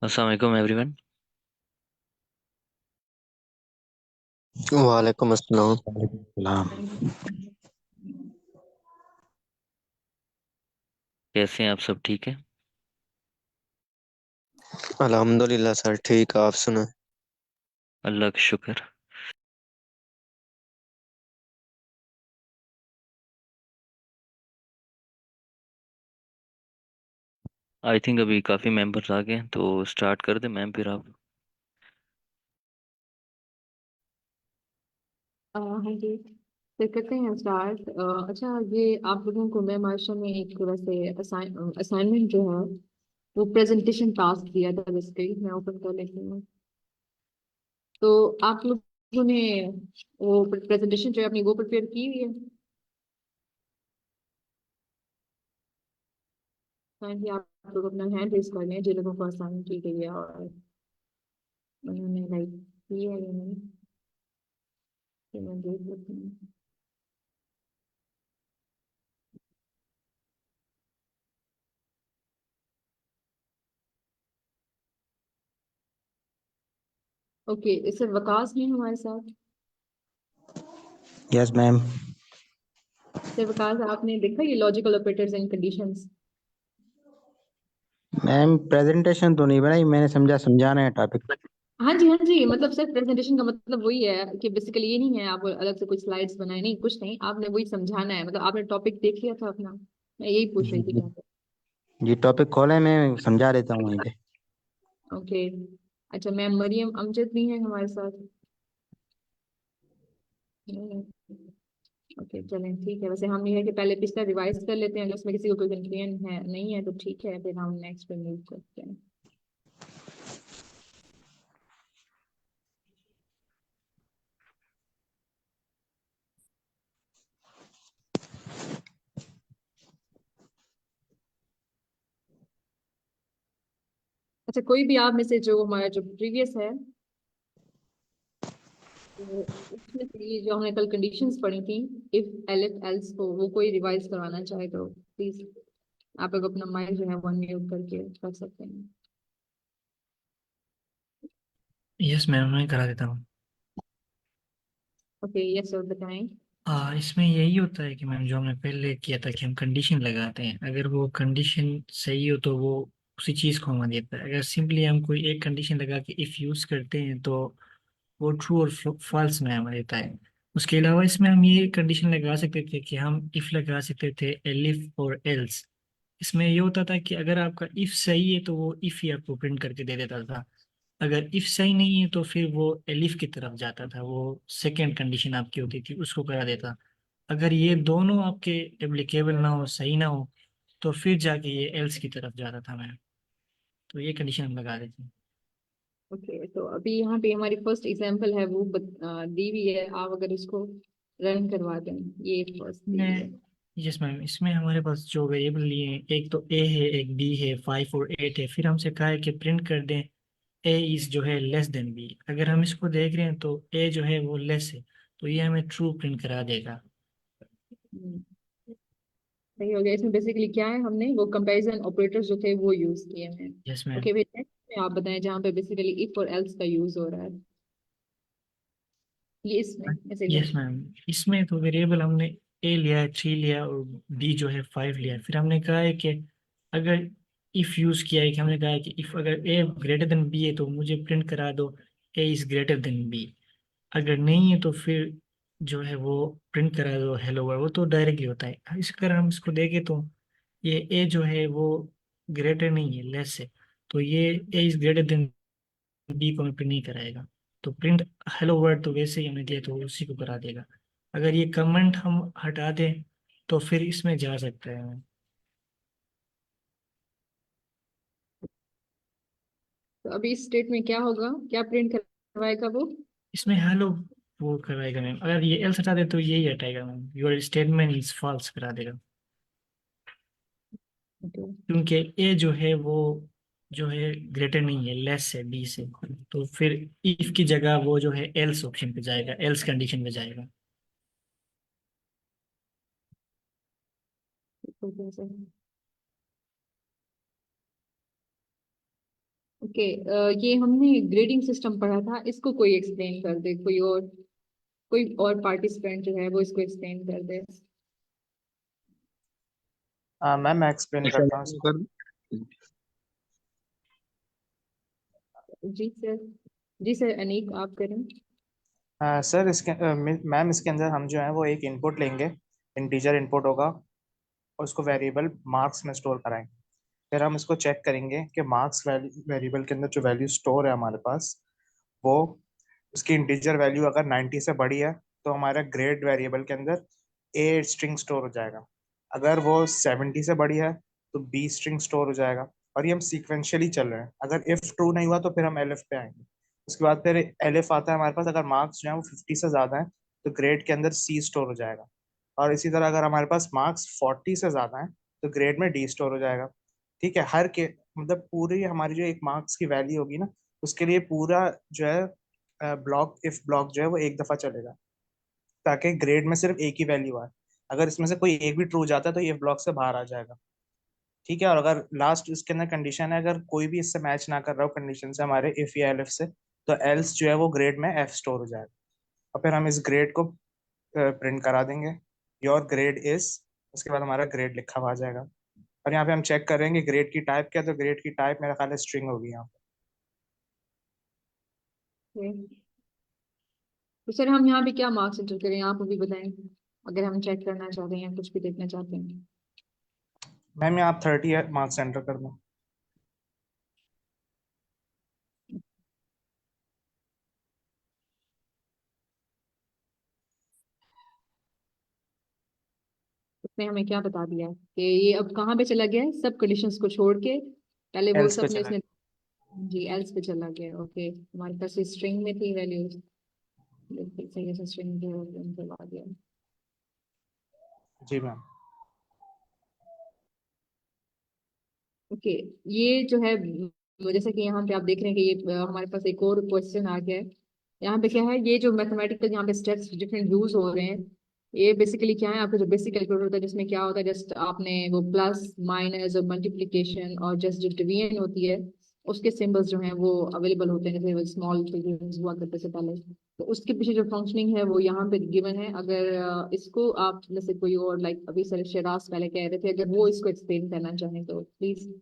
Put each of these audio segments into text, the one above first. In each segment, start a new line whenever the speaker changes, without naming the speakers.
अस्सलाम वालेकुम एवरीवन।
वालेकुम अस्सलाम।
सलाम।
कैसे हैं आप? सब ठीक है?
अल्हम्दुलिल्लाह सर, ठीक है। आप सुना।
अल्लाह का शुक्र। आई थिंक अभी काफ़ी मेंबर्स आ गए हैं, तो स्टार्ट कर दे मैम, फिर आप।
हाँ जी। फिर करते हैं स्टार्ट। अच्छा, ये आप लोगों को मैं माशा में एक वैसे असाइनमेंट जो है वो प्रेजेंटेशन टास्क दिया था, जिसके मैं ओपन कर लेती हूँ। तो आप लोगों ने वो प्रेजेंटेशन जो है अपनी वो प्रिपेयर की हुई है? काइंडली आप लोग अपना हैंड रेज कर लें जिन लोगों को असाइन की गई है और उन्होंने लाइक की है या नहीं, तो मैं देख लेती हूँ। ओके, इससे वकास नहीं हमारे साथ।
Yes ma'am.
सर वकास, आपने देखा ये logical operators and conditions?
Ma'am presentation तो नहीं बनाई, मैंने समझा समझाना है टॉपिक।
हाँ जी, हाँ जी, मतलब सर प्रेजेंटेशन का मतलब वही है कि बेसिकली ये नहीं है आप अलग से कुछ स्लाइड्स बनाए, नहीं कुछ नहीं, आपने वही समझाना है। मतलब आपने टॉपिक देख लिया था अपना? मैं यही पूछ
जी
रही थी
जी।
यहाँ पे।
जी टॉपिक खोले, मैं समझा देता हूँ वहीं पे।
ओके। अच्छा, मैम मरियम अमजद भी है हमारे साथ? ओके चलें, ठीक है। वैसे हम ये है कि पहले पिछला रिवाइज कर लेते हैं, अगर उसमें किसी को कोई कंफ्यूजन है नहीं है तो ठीक है, फिर हम नेक्स्ट पे मूव करते हैं। अच्छा, कोई भी आप में से जो हमारा जो प्रीवियस है, तो उसमें से ये जो हमने कल कंडीशंस पढ़ी थी, इफ एलिफ एल्स को, वो कोई रिवाइज करवाना चाहे तो प्लीज आप लोग अपना माइक जो है वो अनम्यूट करके कर सकते हैं।
यस मैम, मैं करा देता हूँ।
ओके, यस सर, बताएं।
इसमें यही होता है कि मैम जो हमने पहले किया था कि हम कंडीशन लगाते हैं, अगर वो कंडीशन सही हो तो वो उसी चीज़ को हमें देता है। अगर सिंपली हम कोई एक कंडीशन लगा के इफ़ यूज़ करते हैं तो वो ट्रू और फॉल्स में हमें देता है। उसके अलावा इसमें हम ये कंडीशन लगा सकते थे कि हम इफ़ लगा सकते थे एलिफ और एल्स। इसमें ये होता था कि अगर आपका इफ़ सही है तो वो इफ़ ही आपको प्रिंट करके दे देता था। अगर इफ सही नहीं है तो फिर वो एलिफ की तरफ जाता था, वो सेकंड कंडीशन आपकी होती थी उसको करा देता। अगर ये दोनों आपके एप्लीकेबल ना हो, सही ना हो, तो फिर जाके ये एल्स की तरफ जाता था मैम। तो ये कंडीशन हम लगा देते हैं।
ओके, तो अभी यहाँ पे हमारी फर्स्ट एग्जांपल है वो दी हुई है, आप अगर उसको रन करवा दें। ये फर्स्ट दी हुई है।
इसमें यस मैम, इसमें हमारे पास जो वेरिएबल लिए हैं, एक तो ए है, एक बी है, 5 और 8 है। फिर हमसे कहा है कि प्रिंट कर दें ए इज जो है लेस देन बी। अगर हम इसको देख रहे हैं तो ए जो है वो लेस है, तो ये हमें ट्रू प्रिंट करा देगा।
हम्म, सही हो गया। इसमें बेसिकली क्या है, हमने वो कंपैरिजन ऑपरेटर्स जो थे वो यूज किए हैं।
Yes ma'am.
ओके, भाई नेक्स्ट में आप बताएं जहाँ पे बेसिकली इफ और एल्स का यूज हो रहा है, ये इसमें ऐसे
यस
करें।
मैम, इसमें तो वेरिएबल हमने ए लिया है, 3 लिया, और बी जो है 5 लिया है। फिर हमने कहा है कि अगर इफ यूज किया है कि हमने कहा है कि इफ अगर ए ग्रेटर देन बी है तो मुझे प्रिंट करा दो ए इज ग्रेटर देन बी। अगर नहीं है तो फिर जो है वो प्रिंट करा दो हेलो वर्ल्ड। वो तो डायरेक्टली होता है। इस अगर हम इसको देखें तो ये ए जो है वो ग्रेटर नहीं है, लेस है। तो ये ए इज ग्रेटर देन बी को हमें प्रिंट नहीं कराएगा। तो प्रिंट हेलो वर्ड तो वैसे ही हमें दिया तो उसी को करा देगा। अगर ये कमेंट हम हटा दें तो फिर इसमें जा सकते हैं।
तो अभी इस स्टेट में क्या होगा, क्या प्रिंट करवाएगा वो?
इसमें हेलो वो कराएगा मैम। अगर ये एल्स हटा दे तो यही हटाएगा ma'am, your statement is false करा देगा।
ओके।
क्योंकि ए जो है वो जो है ग्रेटर नहीं है, लेस है बी से। तो फिर इफ की जगह वो जो है एल्स ऑप्शन पे जाएगा, एल्स कंडीशन पे जाएगा।
तो कैसे? ओके, ये हमने ग्रेडिंग सिस्टम पढ़ा था, इसको कोई एक्सप्लेन कर दे, कोई और पार्टिसिपेंट जो है वो इसको एक्सप्लेन कर दे।
मैम मैं एक्सप्लेन
अच्छा,
करता हूँ
मैं
इसको।
कर
जी सर। जी सर, अनीक आप करें।
सर इसके मैम इसके अंदर हम जो है वो एक इनपुट लेंगे, इंटीजर इनपुट होगा, और उसको वेरिएबल मार्क्स में स्टोर कराएंगे। फिर हम इसको चेक करेंगे कि मार्क्स वेरिएबल के अंदर जो वैल्यू स्टोर है हमारे पास, वो उसकी इंटीजर वैल्यू अगर 90 से बड़ी है तो हमारा ग्रेड वेरिएबल के अंदर ए स्ट्रिंग स्टोर हो जाएगा। अगर वो 70 से बड़ी है तो बी स्ट्रिंग स्टोर हो जाएगा। और ये हम सीक्वेंशियली चल रहे हैं, अगर इफ ट्रू नहीं हुआ तो फिर हम एलिफ पे आएंगे। उसके बाद फिर एलिफ आता है हमारे पास, अगर मार्क्स जो है वो 50 से ज्यादा है तो ग्रेड के अंदर सी स्टोर हो जाएगा। और इसी तरह अगर हमारे पास मार्क्स 40 से ज्यादा है तो ग्रेड में डी स्टोर हो जाएगा। ठीक है, हर के मतलब पूरी हमारी जो एक मार्क्स की वैल्यू होगी ना, उसके लिए पूरा जो है ब्लॉक, इफ ब्लॉक जो है वो एक दफा चलेगा, ताकि ग्रेड में सिर्फ एक ही वैल्यू आए। अगर इसमें से कोई एक भी ट्रू जाता है तो ये ब्लॉक से बाहर आ जाएगा। ठीक है, और अगर लास्ट इसके अंदर कंडीशन है, अगर कोई भी इससे मैच ना कर रहा हो कंडीशन से हमारे इफ या एलिफ से, तो एल्स जो है वो ग्रेड में एफ स्टोर हो जाएगा। और फिर हम इस ग्रेड को प्रिंट करा देंगे, योर ग्रेड इज, उसके बाद हमारा ग्रेड लिखा हुआ आ जाएगा। और यहाँ पे हम चेक करेंगे ग्रेड की टाइप क्या है, तो ग्रेड की टाइप मेरा ख्याल है स्ट्रिंग होगी यहाँ पे।
तो सर हम यहाँ पे क्या मार्क्स एंटर करें, आप अभी बताएं, अगर हम चेक करना चाहते हैं, कुछ भी देखना चाहते हैं।
मैम यहाँ आप 30 मार्क्स एंटर कर दो।
उसने हमें क्या बता दिया है कि ये अब कहाँ पे चला गया है, सब कंडीशंस को छोड़ के पहले वो
एल्स पे
सब में
चला
इसने। जी, एल्स पे चला गया। ओके, हमारे पास स्ट्रिंग में थी वैल्यूज, सही से स्ट्रिंग करवा दिया।
जी मैम।
ओके, ये जो है जैसे कि यहाँ पे आप देख रहे हैं कि ये हमारे पास एक और क्वेश्चन आ गया है। यहाँ पे क्या है, ये जो मैथमेटिकल यहाँ पे स्टेप्स डिफरेंट यूज हो रहे हैं, ये बेसिकली क्या है, आपका जो बेसिक कैलकुलेटर होता है जिसमें क्या होता है, जस्ट आपने वो प्लस माइनस और मल्टीप्लीकेशन और जस्ट जो डिवीजन होती है उसके सिंबल्स जो हैं वो अवेलेबल होते हैं, जैसे स्मॉल फिगर्स हुआ करते से पहले। तो उसके पीछे जो फंक्शनिंग है वो यहाँ पे गिवन है। अगर इसको आप में से कोई और, लाइक अभी सर शराज पहले कह रहे थे, अगर वो इसको एक्सप्लेन करना चाहें तो प्लीज।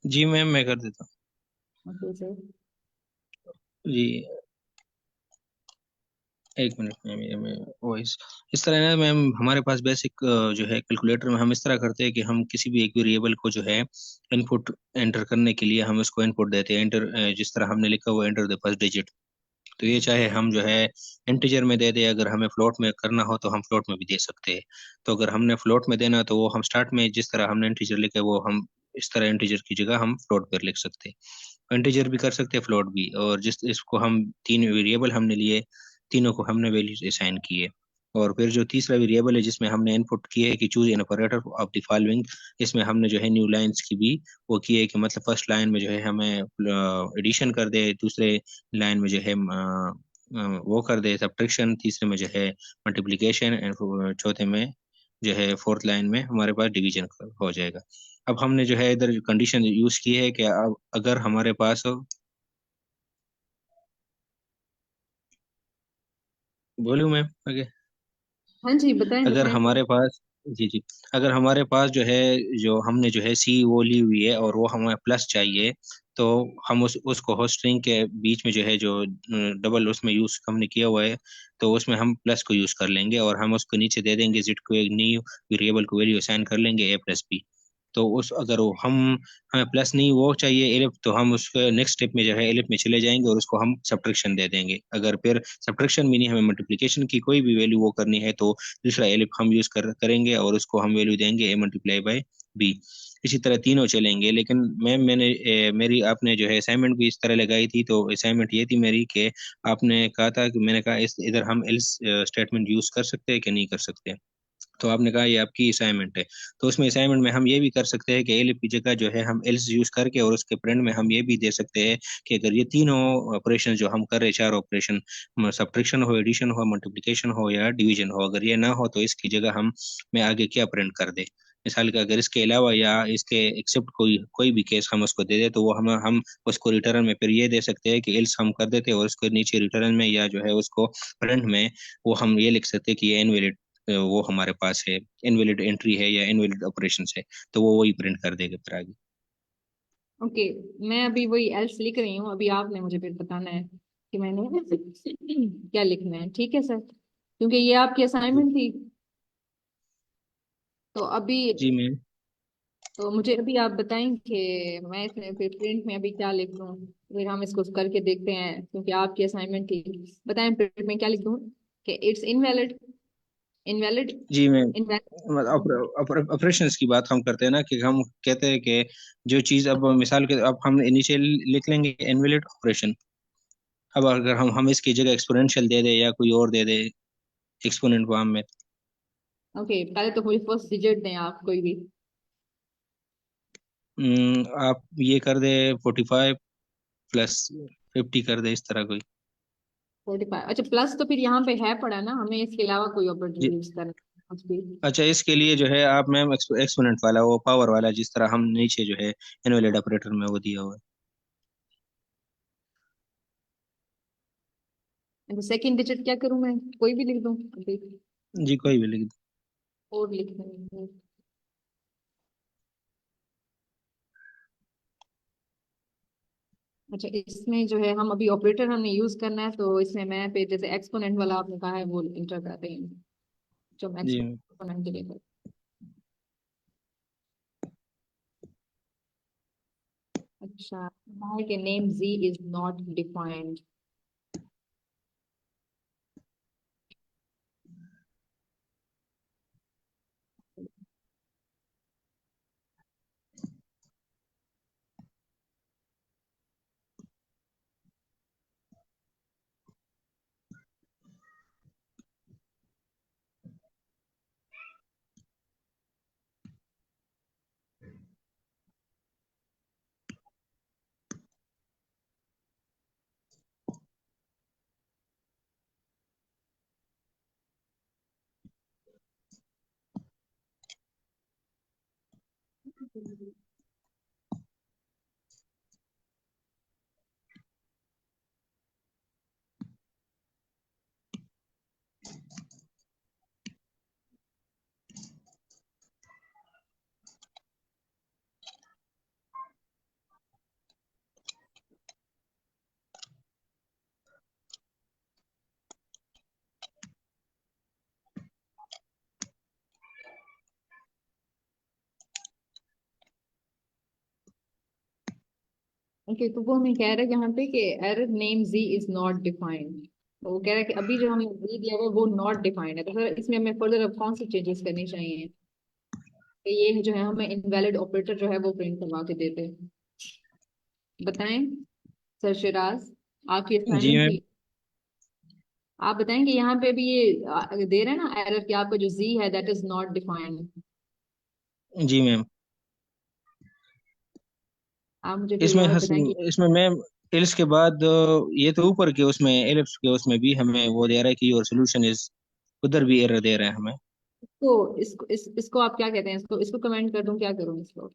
जी मैम, मैं कर देता
ओके सर।
हूँ जी। एक मिनट मैम, ये मैं वॉइस इस तरह है ना मैम, हमारे पास बेसिक जो है कैलकुलेटर में हम इस तरह करते हैं कि हम किसी भी एक वेरिएबल को जो है इनपुट एंटर करने के लिए हम उसको इनपुट देते हैं, एंटर जिस तरह हमने लिखा हुआ एंटर द फर्स्ट डिजिट। तो ये चाहे हम जो है इंटीजर में दे दे, अगर हमें फ्लोट में करना हो तो हम फ्लोट में भी दे सकते हैं। तो अगर हमने फ्लोट में देना तो वो हम स्टार्ट में जिस तरह हमने इंटीजर लिखा है वो हम इस तरह इंटीजर की जगह हम फ्लोट पर लिख सकते हैं। इंटीजर भी कर सकते हैं, फ्लोट भी। और जिस इसको हम तीन वेरिएबल हमने लिए, तीनों को हमने वैल्यूज असाइन किए। और फिर जो तीसरा वेरिएबल है जिसमें हमने इनपुट किए है कि choose an operator of the following, इसमें हमने जो है न्यू लाइंस की भी वो की है कि मतलब फर्स्ट लाइन में जो है हमें एडिशन कर दे, दूसरे लाइन में जो है वो कर दे सब्ट्रैक्शन, तीसरे में जो है मल्टीप्लिकेशन, एंड चौथे में जो है फोर्थ लाइन में हमारे पास डिवीजन हो जाएगा। अब हमने जो है इधर कंडीशन यूज की है कि अब अगर हमारे पास, बोलूँ मैं आगे,
हाँ जी, बताएं
अगर
बताएं।
हमारे पास, जी जी, अगर हमारे पास जो है, जो हमने जो है सी वो ली हुई है और वो हमें प्लस चाहिए, तो हम उसको होस्ट स्ट्रिंग के बीच में जो है जो डबल उसमें यूज हमने किया हुआ है, तो उसमें हम प्लस को यूज कर लेंगे और हम उसको नीचे दे देंगे जिट को, एक न्यू वेरिएबल को वैल्यू असाइन कर लेंगे a+b। तो उस अगर वो हमें प्लस नहीं वो चाहिए एलिफ, तो हम उसके नेक्स्ट स्टेप में जो है एलिफ में चले जाएंगे और उसको हम सब्ट्रैक्शन दे देंगे। अगर फिर सब्ट्रैक्शन भी नहीं, हमें मल्टीप्लिकेशन की कोई भी वैल्यू वो करनी है, तो दूसरा एलिफ हम यूज करेंगे और उसको हम वैल्यू देंगे a×b। इसी तरह तीनों चलेंगे। लेकिन मैम मेरी आपने जो है असाइनमेंट भी इस तरह लगाई थी, तो असाइनमेंट ये थी मेरी कि आपने कहा था कि मैंने कहा इस इधर हम एल्स स्टेटमेंट यूज कर सकते हैं कि नहीं कर सकते। तो आपने कहा ये आपकी असाइनमेंट है, तो उसमें असाइनमेंट में हम ये भी कर सकते हैं कि एलिफ की जगह जो है हम एल्स यूज करके, और उसके प्रिंट में हम ये भी दे सकते हैं कि अगर ये तीनों ऑपरेशन जो हम कर रहे हैं, चार ऑपरेशन, सब्ट्रैक्शन हो, एडिशन हो, मल्टीप्लिकेशन हो या डिवीजन हो, अगर ये ना हो तो इसकी जगह हम मैं आगे क्या प्रिंट कर दे। मिसाल का अगर इसके अलावा या इसके एक्सेप्ट कोई कोई भी केस हम उसको दे दे, तो वो हम उसको रिटर्न में फिर ये दे सकते हैं कि एल्स हम कर देते हैं, और उसको नीचे रिटर्न में या जो है उसको फ्रंट में वो हम ये लिख सकते हैं कि ये इनवैलिड, वो हमारे पास है, इनवैलिड एंट्री है या इनवैलिड ऑपरेशन है, तो वो वही प्रिंट कर देगा फिर आगे।
ओके, मैं अभी वही एल्स लिख रही हूँ, अभी आपने मुझे फिर बताना है कि मैंने क्या लिखना है, ठीक है सर, क्योंकि ये आपकी असाइनमेंट थी। तो अभी,
जी मैम।
तो मुझे अभी आप बताएं कि मैं इसमें फिर प्रिंट में अभी क्या लिख दूँ, फिर हम इसको करके देखते हैं, क्योंकि आपकी असाइनमेंट थी। बताएं प्रिंट में क्या लिख दूँ, कि इट्स इनवैलिड, इनवैलिड,
जी मैम,
इनवैलिड।
ऑपरेशंस की बात हम करते हैं ना, कि हम कहते हैं कि जो चीज अब मिसाल के अब हम इनिशियल लिख लेंगे इनवैलिड ऑपरेशन। अब अगर हम इसकी जगह एक्सपोनेंशियल दे दे या कोई और दे दे एक्सपोनेंट फॉर्म में।
ओके, पहले तो मुझे फर्स्ट डिजिट दें आप कोई भी।
आप ये कर दे 45 प्लस 50 कर दे, इस तरह कोई।
45, अच्छा प्लस तो फिर यहाँ पे है पड़ा ना, हमें इसके अलावा कोई ऑपरेटर
जी,
यूज करना है कुछ भी।
अच्छा इसके लिए जो है आप मैम एक्सपोनेंट वाला, वो पावर वाला, जिस तरह हम नीचे जो है इनवैलिड ऑपरेटर में वो दिया हुआ
सेकंड डिजिट क्या करूं मैं, कोई भी लिख दूं अभी,
है। जी कोई भी लिख दो।
और लिखना है। अच्छा, इसमें जो है हम अभी ऑपरेटर हमने यूज करना है, तो इसमें मैं पे जैसे एक्सपोनेंट वाला आपने कहा है वो इंटर कर रही हूँ, जो मैं
जी
एक्सपोनेंट के लिए कर। अच्छा, कहा कि name G is not defined. Okay, तो वो हमें कह रहा है यहाँ पे कि error name G is not defined, तो वो कह रहा है कि अभी जो हमने जी दिया हुआ है वो नॉट डिफाइंड है, तो सर इसमें हमें फर्दर अब कौन सी चेंजेस करनी चाहिए, कि ये जो है हमें इनवैलिड ऑपरेटर जो है वो प्रिंट करवा के देते हैं। बताएं सर शिराज, आपकी
जी
असाइनमेंट
मैम।
थी, आप बताएं कि यहाँ पे भी ये दे रहे हैं ना एरर कि आपका जो जी है दैट इज नॉट डिफाइंड।
जी मैम,
आप मुझे कोई
इसमें
और बताएं कि
इसमें मैम एल्स के बाद ये तो ऊपर के उसमें एलिप्स के उसमें भी हमें वो दे रहा है कि योर सोल्यूशन इज, उधर भी एरर दे रहे हैं हमें।
इसको आप क्या कहते हैं, इसको इसको कमेंट कर दूं, क्या करूं इसको,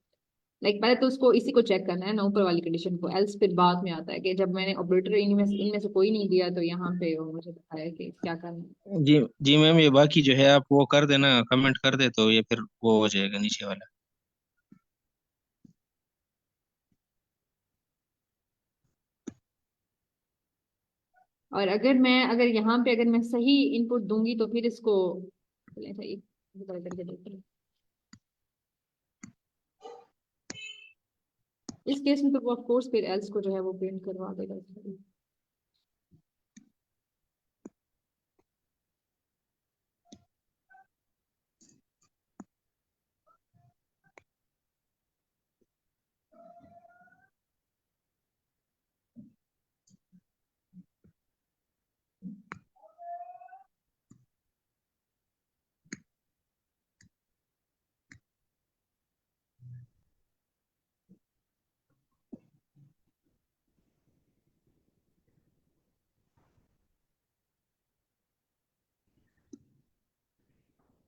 लाइक पहले तो उसको इसी को चेक करना है ना, ऊपर वाली कंडीशन को, एल्स फिर बाद में आता है कि जब मैंने ऑपरेटर इनमें से कोई नहीं दिया, तो यहाँ पे वो मुझे बताया कि क्या करना है।
जी जी मैम, ये बाकी जो है आप वो कर देना, कमेंट कर दे, तो ये फिर वो हो जाएगा नीचे वाला।
और अगर यहाँ पे अगर मैं सही इनपुट दूंगी तो फिर इसको, चलिए सही करके देखते हैं। इस केस में तो वो ऑफ कोर्स फिर एल्स को जो है वो प्रिंट करवा देगा।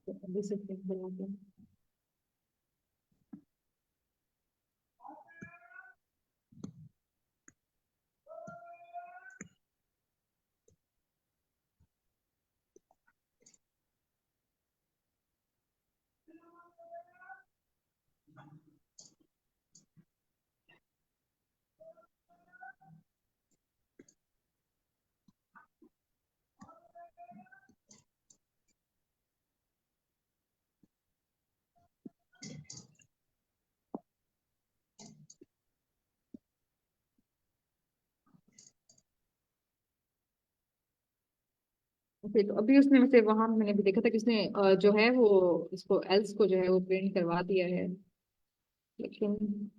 तो अभी से प्रिंट करवाते हैं। फिर तो अभी उसने वैसे वहां मैंने भी देखा था कि उसने जो है वो इसको एल्स को जो है वो प्रिंट करवा दिया है, लेकिन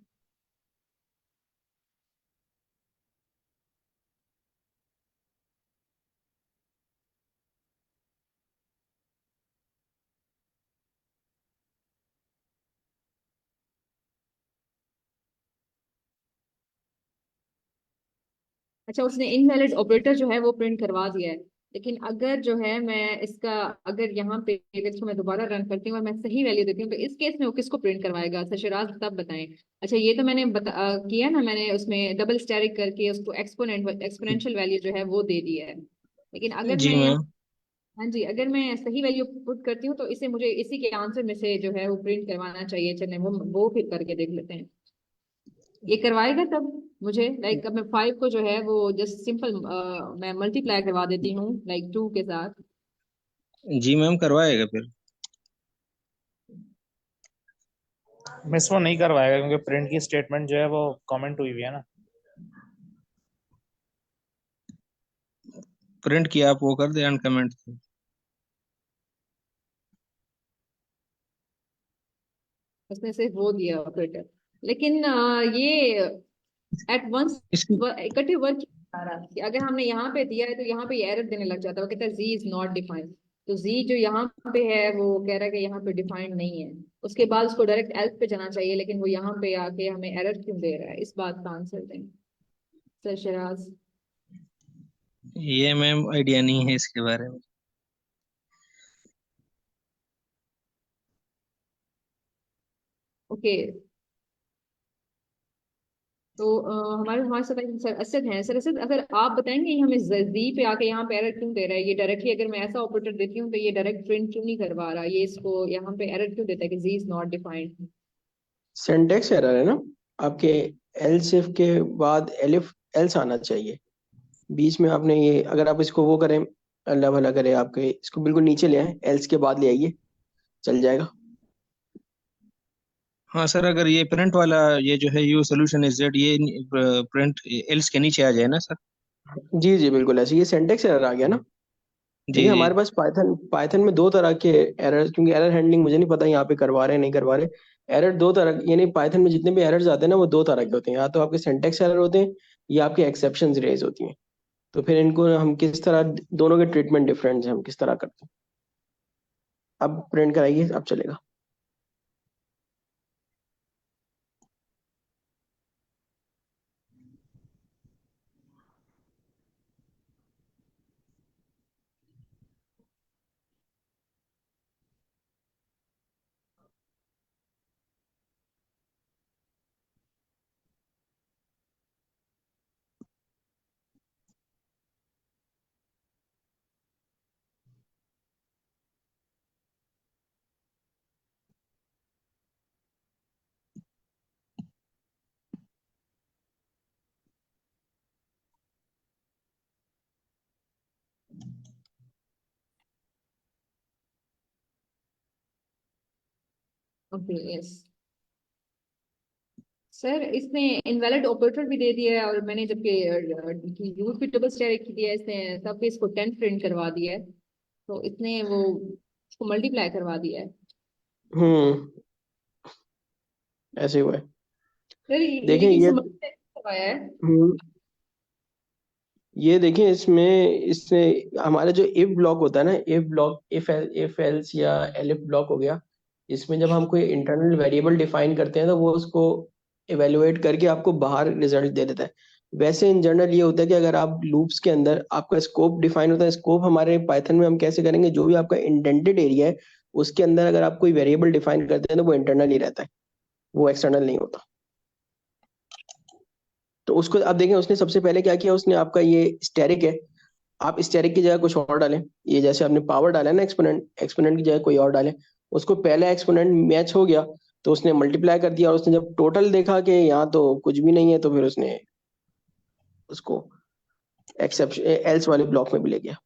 अच्छा उसने इनवैलिड ऑपरेटर जो है वो प्रिंट करवा दिया है। लेकिन अगर जो है मैं इसका अगर यहाँ पे अगर इसको मैं दोबारा रन करती हूँ और मैं सही वैल्यू देती हूँ तो इस केस में वो किसको प्रिंट करवाएगा सरशराज तब बताएं। अच्छा ये तो मैंने किया ना, मैंने उसमें डबल स्टेरिक करके उसको एक्सपोनेंशियल वैल्यू जो है वो दे दी है। लेकिन अगर
जी
मैं
मैम।
हाँ जी अगर मैं सही वैल्यू पुट करती हूँ तो इसे मुझे इसी के आंसर में से जो है वो प्रिंट करवाना चाहिए। चलिए वो फिर करके देख लेते हैं ये करवाएगा तब मुझे। लाइक अब मैं 5 को जो है वो जस्ट सिंपल मैं मल्टीप्लाई करवा देती हूँ लाइक 2 के साथ।
जी मैम, करवाएगा फिर।
मिस वो नहीं करवाएगा क्योंकि प्रिंट की स्टेटमेंट जो है वो कमेंट हुई हुई है ना।
प्रिंट किया आप वो कर दे अनकमेंट।
उसने सिर्फ वो दिया ऑपरेटर, लेकिन ये एट वंस
इसकी
इकट्ठे वर्क आ रहा कि अगर हमने यहाँ पे दिया है तो यहाँ पे एरर देने लग जाता है। वो कहता है जी इज नॉट डिफाइंड। तो जी जो यहाँ पे है वो कह रहा है कि यहाँ पे डिफाइंड नहीं है। उसके बाद उसको डायरेक्ट एल्फ पे जाना चाहिए, लेकिन वो यहाँ पे आके हमें एरर क्यों दे रहा है, इस बात का आंसर दें सर शराज।
ये मैम आइडिया नहीं है इसके बारे में।
ओके तो हमारे हमारे साथ एक सर असद हैं। सर असद अगर आप बताएंगे ये हमें जी पे आके यहाँ पे एरर क्यों दे रहा है, ये डायरेक्टली अगर मैं ऐसा ऑपरेटर देती हूँ तो ये डायरेक्ट प्रिंट क्यों नहीं करवा रहा, ये इसको यहाँ पे एरर क्यों देता है कि G is not defined.
Syntax error है ना आपके। एल्स इफ के बाद एलिफ एल्स आना चाहिए। बीच में आपने ये अगर आप इसको वो करें, अल्लाह भला करे, आपके इसको बिल्कुल नीचे ले आए, एल्स के बाद ले आइए, चल जाएगा।
हाँ सर, अगर ये प्रिंट वाला ये जो है यू सोल्यूशन इज जेड, ये प्रिंट एल्स के नीचे आ जाए ना सर।
जी जी बिल्कुल ऐसे, ये सिंटेक्स एरर आ गया ना।
जी
देखिए
जी।
हमारे पास पाइथन पाइथन में दो तरह के एरर, क्योंकि एरर हैंडलिंग मुझे नहीं पता यहाँ पे करवा रहे हैं नहीं करवा रहे। एरर दो तरह, यानी पाइथन में जितने भी एरर्स आते हैं ना वो दो तरह के होते हैं, या तो आपके सिंटेक्स एरर होते हैं या आपके एक्सेप्शंस रेज होती हैं। तो फिर इनको हम किस तरह, दोनों के ट्रीटमेंट डिफरेंट है, हम किस तरह करते हैं। अब प्रिंट कराइए, अब चलेगा।
ओके यस सर इसने इनवैलिड ऑपरेटर भी दे दिया है और मैंने जबकि यूज भी डबल स्टेरिक दिया है इसने, तब भी इसको 10 प्रिंट करवा दिया है। तो इसने वो उसको मल्टीप्लाई करवा दिया है।
हम्म, ऐसे हुआ है।
सर
देखें
लेकिन
ये,
इसको मल्टीप्लाई करवाया है।
हम्म, ये देखें इसमें इसने हमारा जो इफ ब्लॉक होता है ना, इफ ब्लॉक, इफ एल्स या एलिफ ब्लॉक हो गया, इसमें जब हम कोई इंटरनल वेरिएबल डिफाइन करते हैं तो वो उसको इवेलुएट करके आपको बाहर रिजल्ट दे देता है। वैसे इन जनरल ये होता है कि अगर आप लूप्स के अंदर आपका स्कोप डिफाइन होता है, स्कोप हमारे पाइथन में हम कैसे करेंगे, जो भी आपका इंडेंटेड एरिया है उसके अंदर अगर आप कोई वेरिएबल डिफाइन करते हैं तो वो इंटरनल ही रहता है, वो एक्सटर्नल नहीं होता। तो उसको अब देखें उसने सबसे पहले क्या किया, उसने आपका ये स्टेरिक है, आप स्टेरिक की जगह कुछ और डालें। ये जैसे आपने पावर डाला है ना, एक्सपोनेंट, एक्सपोनेंट की जगह कोई और डालें। उसको पहला एक्सपोनेंट मैच हो गया तो उसने मल्टीप्लाई कर दिया, और उसने जब टोटल देखा कि यहाँ तो कुछ भी नहीं है तो फिर उसने उसको एक्सेप्शन एल्स वाले ब्लॉक में भी ले गया।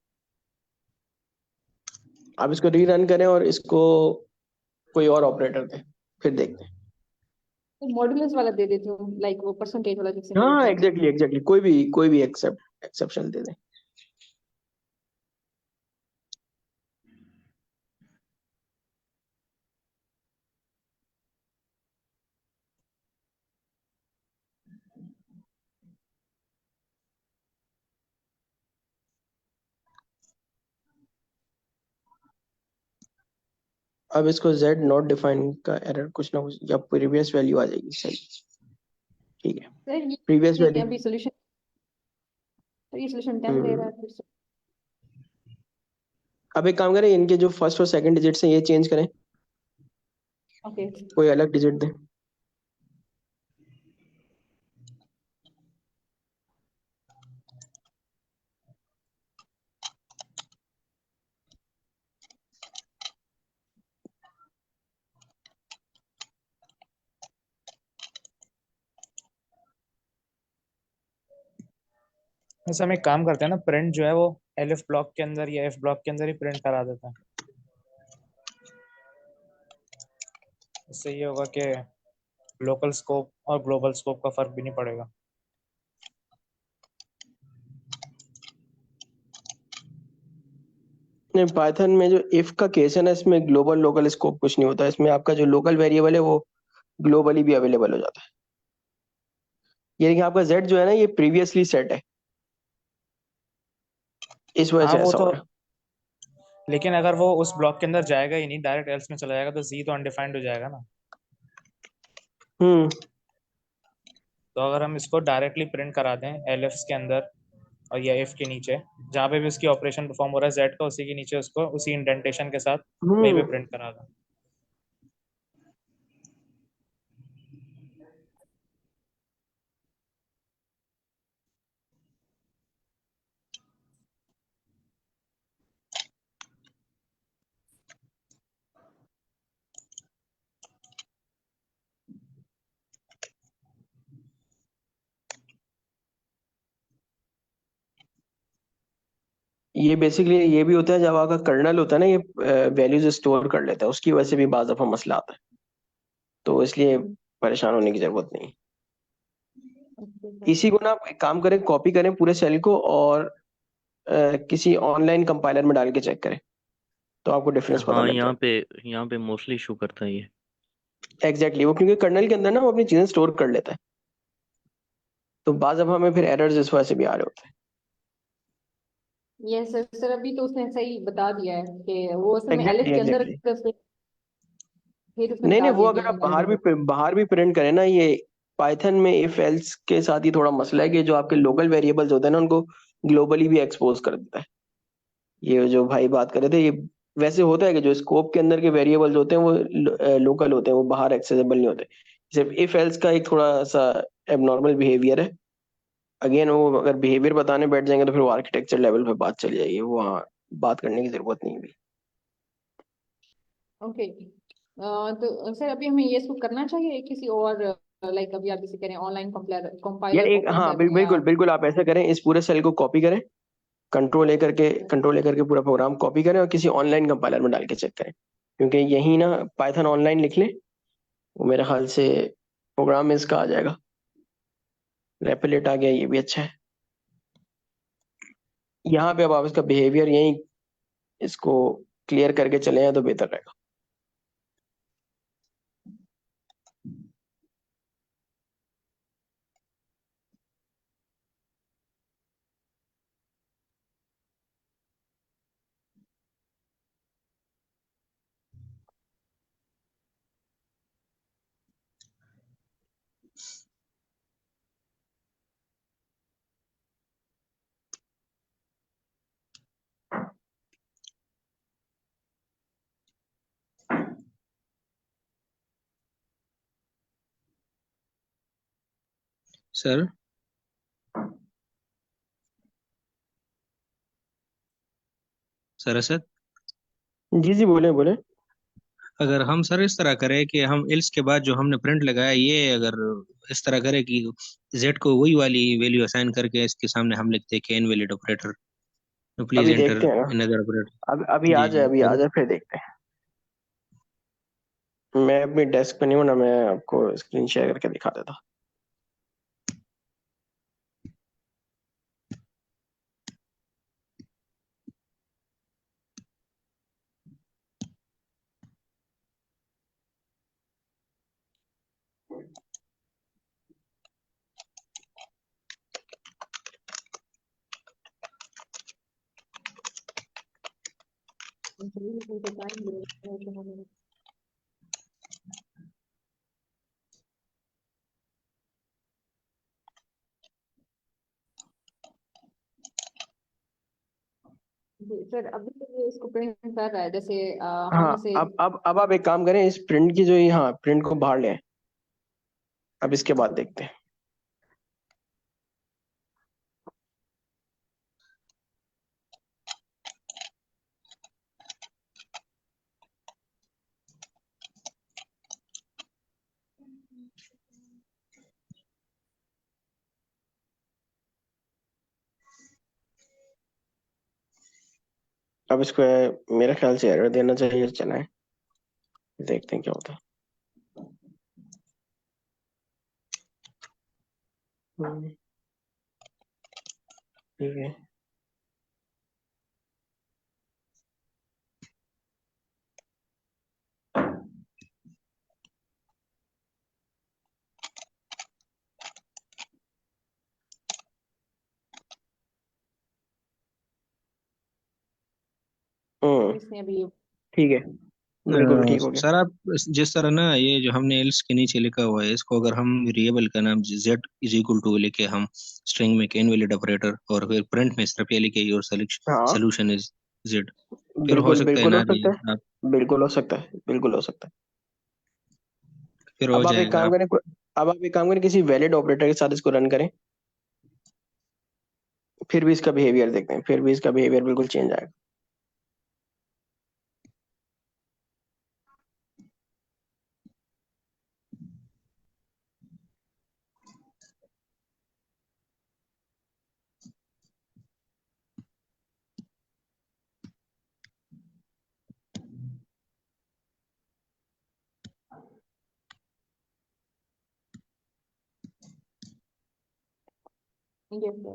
आप इसको रीरन करें और इसको कोई और ऑपरेटर दें, फिर देखते हैं।
तो मॉड्यूलस वाला दे देती हूँ लाइक वो परसेंटेज वाला जिससे मैं
हाँ
लिखती हूँ।
एग्जैक्टली एग्जैक्टली, कोई भी एक्सेप्शन दे दें। अब इसको z नॉट डिफाइन का एरर कुछ ना कुछ या प्रीवियस वैल्यू आ जाएगी, सही। ठीक है,
सर
प्रीवियस
ये
वैल्यू।
अभी सोल्यूशन, तो ये सोल्यूशन 10 दे रहा है फिर से।
अब एक काम करें, इनके जो फर्स्ट और सेकंड डिजिट्स हैं ये चेंज करें,
ओके
कोई अलग डिजिट दें।
जैसे हम एक काम करते हैं ना, प्रिंट जो है वो एलिफ ब्लॉक के अंदर या एफ ब्लॉक के अंदर ही प्रिंट करा देता है। इससे ये होगा कि लोकल स्कोप और ग्लोबल स्कोप का फर्क भी नहीं पड़ेगा।
नहीं, पाइथन में जो इफ का केस है ना, इसमें ग्लोबल लोकल स्कोप कुछ नहीं होता, इसमें आपका जो लोकल वेरिएबल है वो ग्लोबली भी अवेलेबल हो जाता है। ये देखिए, आपका z जो है ना ये प्रीवियसली सेट है, इस वजह
हाँ
से
वो
ऐसा हो
तो,
रहा है।
लेकिन अगर वो उस ब्लॉक के अंदर जाएगा ही नहीं, डायरेक्ट एल्स में चला जाएगा, तो जी तो अनडिफाइंड हो जाएगा ना।
हम्म।
तो अगर हम इसको डायरेक्टली प्रिंट करा दें एलिफ के अंदर और या इफ के नीचे, जहाँ पे भी उसकी ऑपरेशन परफॉर्म हो रहा है जेड का, उसी के नीचे उसको उसी इंडेंटेशन के साथ वहीं पे
हम्म।
प्रिंट करा दें।
ये बेसिकली ये भी होता है, जब आपका कर्नल होता है ना ये वैल्यूज स्टोर कर लेता है, उसकी वजह से भी बाज़ दफा मसला आता है, तो इसलिए परेशान होने की जरूरत नहीं। इसी को ना आप एक काम करें, कॉपी करें पूरे सेल को और किसी ऑनलाइन कंपाइलर में डाल के चेक करें, तो आपको डिफरेंस पता
हाँ,
लग जाए।
यहाँ पे मोस्टली इशू करता है ये।
एग्जैक्टली वो क्योंकि कर्नल के अंदर ना वो अपनी चीजें स्टोर कर लेता है, तो बाज़ दफा हमें फिर एरर्स इस वजह से भी आ रहे होते
ये सर सर अभी तो उसने सही बता दिया है कि वो असल
हैं।
में एलिफ
एग्जैक्टली
के अंदर
एग्जैक्टली।
फिर उसने
नहीं नहीं,
बता
वो
दिया
अगर
कि
आप
एलिफ में।
बाहर भी प्रिंट करें ना, ये पाइथन में इफ एल्स के साथ ही थोड़ा मसला है कि जो आपके लोकल वेरिएबल्स होते हैं ना उनको ग्लोबली भी एक्सपोज कर देता है। ये जो भाई बात कर रहे थे, ये वैसे होता है कि जो स्कोप के अंदर के वेरिएबल्स होते हैं वो लोकल होते हैं, वो बाहर एक्सेसिबल नहीं होते। सिर्फ इफ एल्स का एक थोड़ा सा एबनॉर्मल बिहेवियर है। अगेन वो अगर बिहेवियर बताने बैठ जाएंगे तो फिर वो आर्किटेक्चर लेवल पे बात चली जाएगी, वो वहाँ बात करने की जरूरत नहीं है।
ओके तो सर अभी हमें ये इसको करना चाहिए किसी और, लाइक अभी आप जैसे कह रहे हैं ऑनलाइन कंपाइलर
यार
कंपाइलर
एक,
ओपन
हाँ
करें या।
बिल्कुल बिल्कुल, आप ऐसा करें, इस पूरे सेल को कॉपी करें, कंट्रोल ए करके पूरा प्रोग्राम कॉपी करें और किसी ऑनलाइन कंपाइलर में डाल के चेक करें, क्योंकि यही ना पाइथन ऑनलाइन लिख लें, वो मेरे ख्याल से प्रोग्राम में इसका आ जाएगा। रेपिलेट आ गया, ये भी अच्छा है। यहाँ पे अब आप इसका बिहेवियर यही इसको क्लियर करके चले हैं तो बेहतर रहेगा।
सर सर असद,
जी जी, बोले बोले।
अगर हम सर इस तरह करें कि हम इल्स के बाद जो हमने प्रिंट लगाया, ये अगर इस तरह करें कि जेड को वही वाली वैल्यू असाइन करके इसके सामने हम लिखते हैं कि इनवैलिड ऑपरेटर, प्लीज
अभी
एंटर
देखते हैं ना,
अनदर ऑपरेटर।
अब अभी आ
जी
जाए,
जी,
अभी आ
फिर
जाए फिर देखते हैं। मैं अपनी डेस्क पे नहीं हूँ ना, मैं आपको स्क्रीन शेयर करके दिखा देता।
टाइम लगेगा। जी सर, अभी तो ये इसको प्रिंट कर रहा है, जैसे हम
हाँ,
इसे
अब आप एक काम करें, इस प्रिंट की जो ये, हाँ, प्रिंट को बाहर ले आएं। अब इसके बाद देखते हैं। अब इसको मेरे ख्याल से एरर देना चाहिए, चला है, देखते हैं क्या होता है। ठीक है।
इसने अभी
ठीक है, बिल्कुल ठीक हो गया।
सर आप जिस तरह ना ये जो हमने एल्स के नीचे लिखा हुआ है इसको अगर हम वेरिएबल का नाम जेड इज इक्वल टू लेके हम स्ट्रिंग में कैन वैलिड ऑपरेटर और फिर प्रिंट में सिर्फ ये लिखे योर
हाँ,
सोल्यूशन इज जेड, फिर हो
बिल्कुल
सकता है
बिल्कुल हो
ना जी
सकता है,
आप
बिल्कुल हो सकता है, बिल्कुल हो सकता है।
फिर हो
अब आप एक
जाएगा
काम
आप।
करें, किसी वैलिड ऑपरेटर के साथ इसको रन करें, फिर भी इसका बिहेवियर देखते हैं, फिर भी इसका बिहेवियर बिल्कुल चेंज आएगा।
ये सर,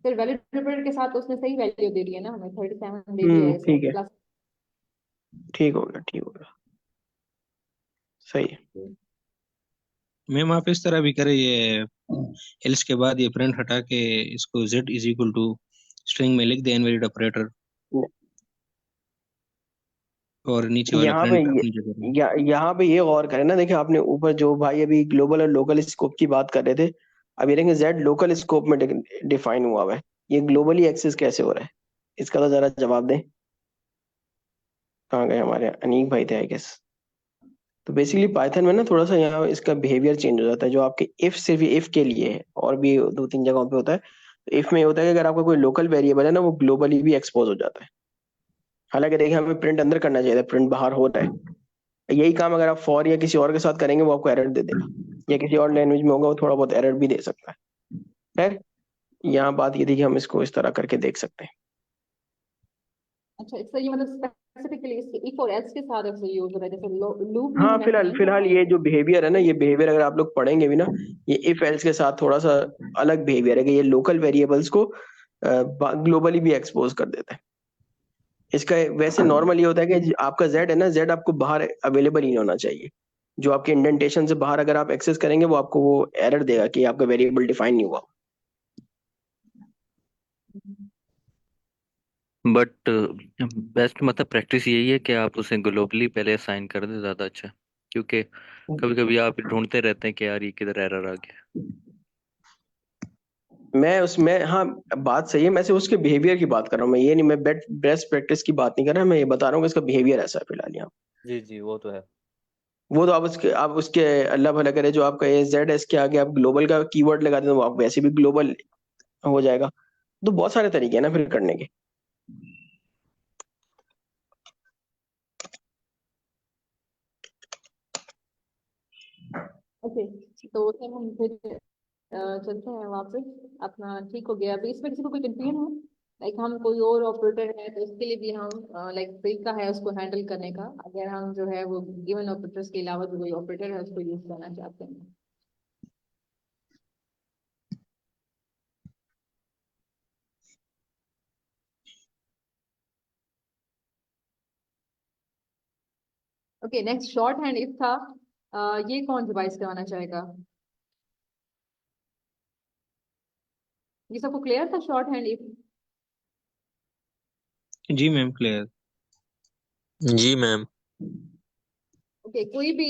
फिर वैलिड ऑपरेटर के साथ उसने सही वैल्यू दे दी है ना, हमें 37 दे दिया है इसे
ठीक है,
प्लस।
ठीक हो गया, ठीक हो गया, सही है।
मैम आप इस तरह भी करें ये एल्स के बाद ये प्रिंट हटा के इसको Z is equal to string में लिख दे इनवैलिड ऑपरेटर और नीचे वाला
यहाँ पे
प्रिंट अपनी जगह पे।
यहाँ पे ये गौर करें ना, देखिए आपने ऊपर जो भाई अभी ग्लोबल और लोकल स्कोप की बात कर रहे थे, अब ये देखें जेड लोकल स्कोप में डिफाइन हुआ है, ये ग्लोबली एक्सेस कैसे हो रहा है, इसका तो जरा जवाब दें। कहाँ गए हमारे अनीक भाई थे आई गेस। तो बेसिकली पाइथन में ना थोड़ा सा यहाँ इसका बिहेवियर चेंज हो जाता है, जो आपके इफ सिर्फ इफ के लिए है, और भी दो तीन जगहों पे होता है। तो इफ में ये होता है कि अगर आपका कोई लोकल वेरिएबल है ना, वो ग्लोबली भी एक्सपोज हो जाता है। हालांकि देखिए हमें प्रिंट अंदर करना चाहिए था, प्रिंट बाहर हो रहा है। यही काम अगर आप फॉर या किसी और के साथ करेंगे, वो आपको एरर दे देगा, या किसी और लैंग्वेज में होगा वो थोड़ा बहुत एरर भी दे सकता है। खैर, यहाँ बात ये थी कि हम इसको इस तरह करके देख सकते हैं।
अच्छा सर, ये मतलब स्पेसिफिकली इसके इफ और एल्स के साथ ऐसे यूज हो रहा है, जैसे लूप में
हाँ,
हम ऐसे
फिलहाल
नहीं कर
फिलहाल ये
पाएंगे।
जो बिहेवियर है ना, ये बिहेवियर अगर आप लोग पढ़ेंगे भी ना, ये इफ एल्स के साथ थोड़ा सा अलग बिहेवियर है, कि ये लोकल वेरिएबल्स को ग्लोबली भी एक्सपोज कर देता है। इसका वैसे नॉर्मल ये होता है कि आपका जेड है ना, जेड आपको बाहर अवेलेबल ही नहीं होना चाहिए। जो आपके इंडेंटेशन से बाहर अगर आप एक्सेस करेंगे, वो आपको वो एरर देगा कि आपका वेरिएबल डिफाइन नहीं हुआ।
बट बेस्ट मतलब प्रैक्टिस यही है कि आप उसे ग्लोबली पहले असाइन कर दें, ज़्यादा अच्छा है। क्योंकि कभी कभी आप ढूंढते रहते हैं कि यार ये किधर एरर आ गया।
मैं उसमें, हाँ, बात सही है, मैं सिर्फ उसके बिहेवियर की बात कर रहा हूँ, मैं ये नहीं, मैं बेस्ट प्रैक्टिस की बात नहीं कर रहा, मैं ये बता रहा हूँ कि इसका बिहेवियर ऐसा है फिलहाल यहाँ।
जी जी, वो तो है।
वो तो आप उसके अल्लाह भला करे, जो आपका ये जेड एस के आगे आप ग्लोबल का कीवर्ड लगा दें, तो वो आप वैसे भी ग्लोबल हो जाएगा। तो बहुत सारे तरीके हैं ना फिर करने के।
ओके, तो सर हम फिर चलते हैं वापस। अपना ठीक हो गया, अभी इसमें किसी को कोई कंफ्यूजन है? लाइक हम कोई और ऑपरेटर है तो उसके लिए भी हम लाइक तरीका है उसको हैंडल करने का, अगर हम जो है वो गिवन ऑपरेटर्स के अलावा जो कोई ऑपरेटर है उसको यूज करना चाहते हैं। Okay, next short hand if था। ये कौन डिवाइस करवाना चाहेगा? ये सबको क्लियर था शॉर्ट हैंड इफ?
जी मैम क्लियर।
जी मैम।
ओके, कोई भी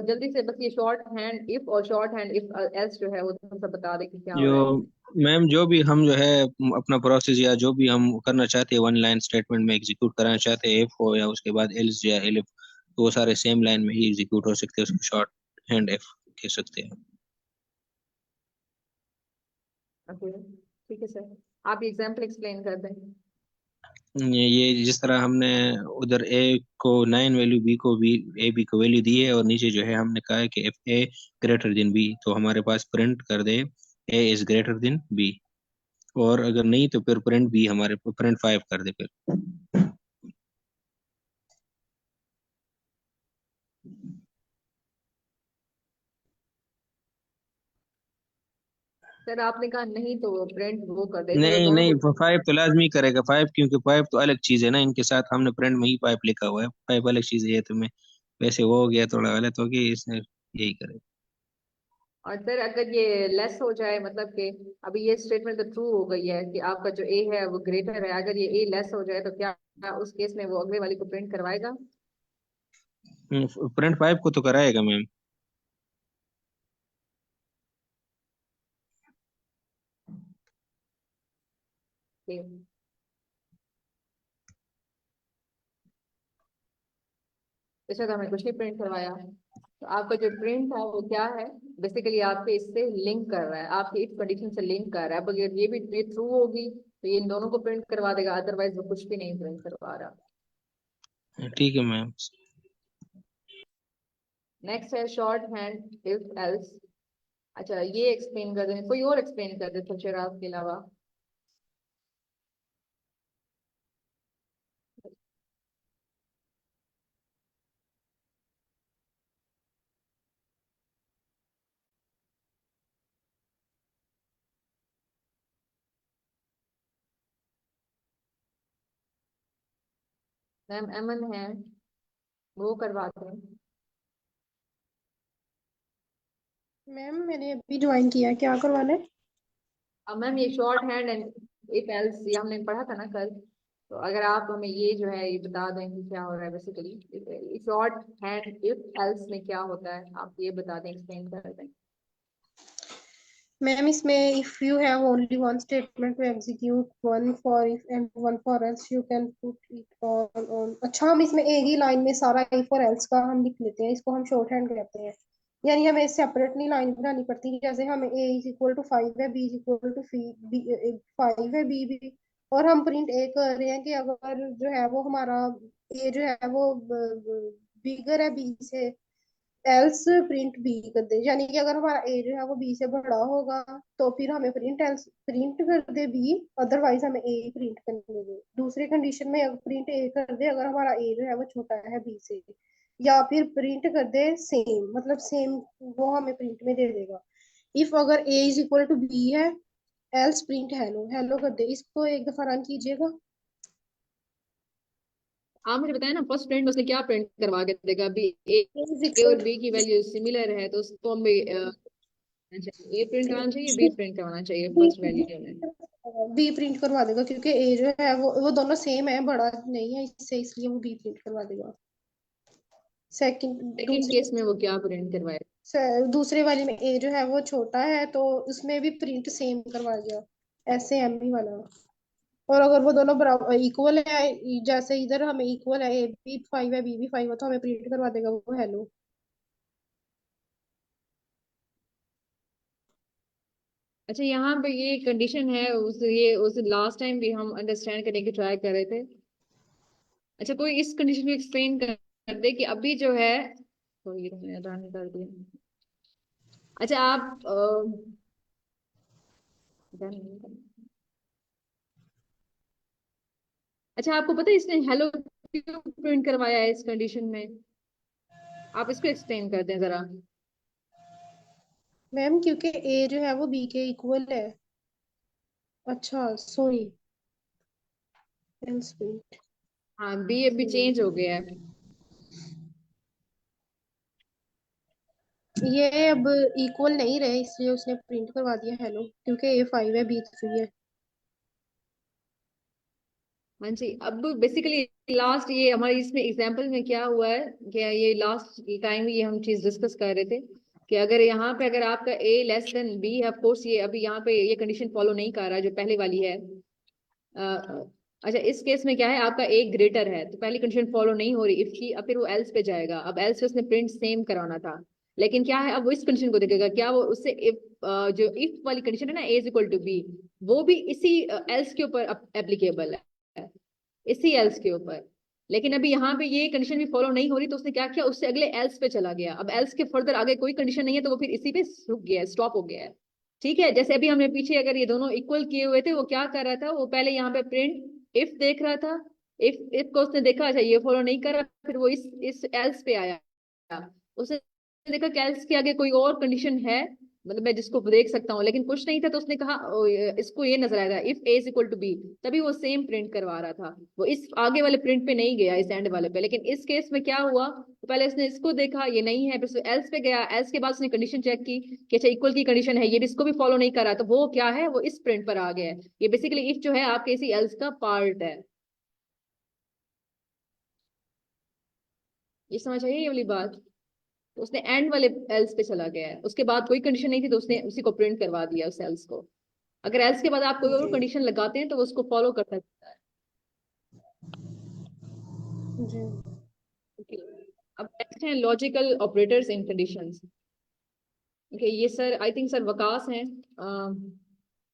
जल्दी से बस ये शॉर्ट हैंड इफ और शॉर्ट हैंड इफ एल्स जो है वो थोड़ा सा बता दे कि क्या हो
जो
रहा है इसमें।
मैम जो भी हम जो है अपना प्रोसेस या जो भी हम करना चाहते हैं वन लाइन स्टेटमेंट में एग्जीक्यूट कराना चाहते हैं, एफ हो या उसके बाद एल्स या एलिफ, तो वो सारे सेम लाइन में ही एग्जीक्यूट हो सकते हैं, उसको शॉर्ट हैंड एफ कह सकते हैं।
ओके ठीक है सर, आप एग्जाम्पल एक्सप्लेन कर दें।
ये जिस तरह हमने उधर ए को 9 वैल्यू, बी को बी, ए बी को वैल्यू दी है और नीचे जो है हमने कहा है कि if A greater than B, तो हमारे पास प्रिंट कर दे A is greater than B, और अगर नहीं तो फिर प्रिंट बी, हमारे प्रिंट 5 कर दे फिर।
सर आपने कहा नहीं तो प्रिंट वो कर दे, चलो
नहीं
दोनों
नहीं,
को।
5 तो लाजमी करेगा, 5 क्योंकि 5 तो अलग चीज है ना, इनके साथ हमने प्रिंट में ही 5 लिखा हुआ है, 5 अलग चीज है, ये तो मैं वैसे वो हो गया थोड़ा गलत हो गया, इसने यही करे।
और सर अगर ये लेस हो जाए, मतलब कि अभी ये स्टेटमेंट तो ट्रू हो गई है कि आपका जो ए है वो ग्रेटर है, अगर ये ए लेस हो जाए तो क्या उस केस में वो अगले वाली को प्रिंट करवाएगा?
प्रिंट 5 को तो कराएगा मैम।
कि अच्छा तो हमें कुछ नहीं प्रिंट करवाया, तो आपका जो प्रिंट है वो क्या है? बेसिकली आपके इससे लिंक कर रहा है, आपकी इफ कंडीशन से लिंक कर रहा है। अब अगर ये भी ये ट्रू होगी तो ये इन दोनों को प्रिंट करवा देगा, अदरवाइज वो कुछ भी नहीं प्रिंट करवा रहा।
ठीक है मैम।
नेक्स्ट है शॉर्ट हैंड इफ एल्स। अच्छा ये एक्सप्लेन कर दें, कोई और एक्सप्लेन कर दे सचेराव के अलावा। मैम अमन है, वो करवाते हैं।
मैम मैंने अभी ज्वाइन किया है, क्या करवाना है?
अब मैम ये short hand and if else ये हमने पढ़ा था ना कल, तो अगर आप हमें ये जो है ये बता दें कि क्या हो रहा है basically short hand if else में क्या होता है, आप ये बता दें, एक्सप्लेन कर दें।
मैम इसमें if you have only one statement to execute, one for if and one for else, you can put it on. अच्छा हम इसमें एक ही लाइन में सारा इफ और एल्स का हम लिख लेते हैं, इसको हम शॉर्ट हैंड कहते हैं। यानी हमें सेपरेटली लाइन बनानी पड़ती है, जैसे हमें ए इज इक्वल टू 5 है, बी इज इक्वल टू 5 है, बी भी, और हम प्रिंट ए कर रहे हैं कि अगर जो है वो हमारा ए जो है वो बिगर है बी से, एल्स प्रिंट बी कर दे। यानी कि अगर हमारा ए जो है वो बी से बड़ा होगा तो फिर हमें प्रिंट एल्स प्रिंट कर दे बी, अदरवाइज हमें ए प्रिंट करने दे। दूसरी कंडीशन में अगर प्रिंट ए कर दे अगर हमारा ए जो है वो छोटा है बी से, या फिर प्रिंट कर दे सेम, मतलब सेम वो हमें प्रिंट में दे देगा। इफ अगर ए इज इक्वल टू बी है, एल्स प्रिंट हेलो हेलो कर दे। इसको एक दफा रन कीजिएगा।
आप मुझे बताएं ना, फर्स्ट प्रिंट उसने क्या प्रिंट करवा के देगा? अभी
ए इज
ए
इक्वल
और बी की वैल्यू सिमिलर है तो उसको हमें अच्छा ए प्रिंट करवाना चाहिए, बी प्रिंट करवाना चाहिए फर्स्ट वैल्यू में?
बी प्रिंट करवा देगा, क्योंकि ए जो है वो दोनों सेम है, बड़ा नहीं है इससे, इसलिए वो बी प्रिंट करवा देगा। सेकंड
सेकंड केस में वो क्या प्रिंट करवाएगा?
दूसरे वाले में ए जो है वो छोटा है तो उसमें भी प्रिंट सेम करवा दिया, ऐसे एम बी वाला। और अगर वो दोनों बराबर इक्वल है, जैसे इधर हमें इक्वल है, ए भी 5 है बी भी 5 है, तो हमें प्रिंट करवा देगा वो हेलो।
अच्छा यहाँ पे ये कंडीशन है, उस लास्ट टाइम भी हम अंडरस्टैंड करने की ट्राई कर रहे थे। अच्छा कोई इस कंडीशन को एक्सप्लेन कर दे कि अभी जो है, कोई रन कर दिया। अच्छा आप done नहीं करना। अच्छा आपको पता है इसने हेलो क्यों प्रिंट करवाया है इस कंडीशन में? आप इसको एक्सप्लेन कर दें जरा।
मैम क्योंकि ए जो है वो बी के इक्वल है। अच्छा सॉरी, एल्स प्रिंट।
हाँ बी अभी चेंज हो गया है।
ये अब इक्वल नहीं रहे इसलिए उसने प्रिंट करवा दिया हेलो, क्योंकि ए 5 है बी 3 है।
हाँ जी, अब बेसिकली लास्ट ये हमारी इसमें एग्जांपल में क्या हुआ है कि ये लास्ट टाइम ये हम चीज डिस्कस कर रहे थे कि अगर यहाँ पे अगर आपका ए लेस देन बी है, ऑफ कोर्स ये अभी यहाँ पे ये कंडीशन फॉलो नहीं कर रहा है जो पहले वाली है। अच्छा, इस केस में क्या है, आपका ए ग्रेटर है तो पहली कंडीशन फॉलो नहीं हो रही इफ की, अब फिर वो एल्स पे जाएगा। अब एल्स पे उसने प्रिंट सेम कराना था, लेकिन क्या है अब वो इस कंडीशन को देखेगा, क्या वो उससे इफ जो इफ वाली कंडीशन है ना, ए इज इक्वल टू बी, वो भी इसी एल्स के ऊपर एप्लीकेबल है, इसी एल्स के ऊपर। लेकिन अभी यहाँ पे ये कंडीशन भी फॉलो नहीं हो रही तो उसने क्या किया, उससे अगले एल्स पे चला गया। अब एल्स के फर्दर आगे कोई कंडीशन नहीं है तो वो फिर इसी पे रुक गया, स्टॉप हो गया है। ठीक है, जैसे अभी हमने पीछे अगर ये दोनों इक्वल किए हुए थे, वो क्या कर रहा था, वो पहले यहाँ पे प्रिंट इफ देख रहा था, इफ को उसने देखा अच्छा ये फॉलो नहीं कर रहा, फिर वो इस एल्स पे आया, उसने देखा कि एल्स के आगे कोई और कंडीशन है, मतलब मैं जिसको देख सकता हूँ, लेकिन कुछ नहीं था तो उसने कहा इसको ये नजर आएगा if A is equal to B, तभी वो सेम प्रिंट करवा रहा था। वो इस आगे वाले प्रिंट पे नहीं गया, इस एंड वाले पे। लेकिन इस केस में क्या हुआ, तो पहले उसने इसको देखा ये नहीं है, फिर एल्स पे गया, एल्स के बाद उसने कंडीशन चेक की कि अच्छा इक्वल की कंडीशन है, ये भी इसको भी फॉलो नहीं कर रहा, तो वो क्या है, वो इस प्रिंट पर आ गया है। ये बेसिकली इफ जो है आपके इसी एल्स का पार्ट है। ये समझ आइए ये वाली बात। तो उसने एंड वाले एल्स पे चला गया है, उसके बाद कोई कंडीशन नहीं थी तो उसने उसी को प्रिंट करवा दिया उस एल्स को। अगर एल्स के बाद आप कोई और
जी
कंडीशन लगाते हैं तो वो उसको फॉलो कर सकता है।
जी
ओके, अब नेक्स्ट है logical operators in conditions. Okay, ये sir I think sir Waqas हैं।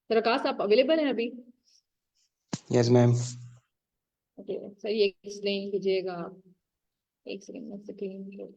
सर वकास आप अवेलेबल हैं अभी?
Yes ma'am.
ओके सर, ये एक्सप्लेन कीजिएगा आप। एक सेकंड में स्क्रीन।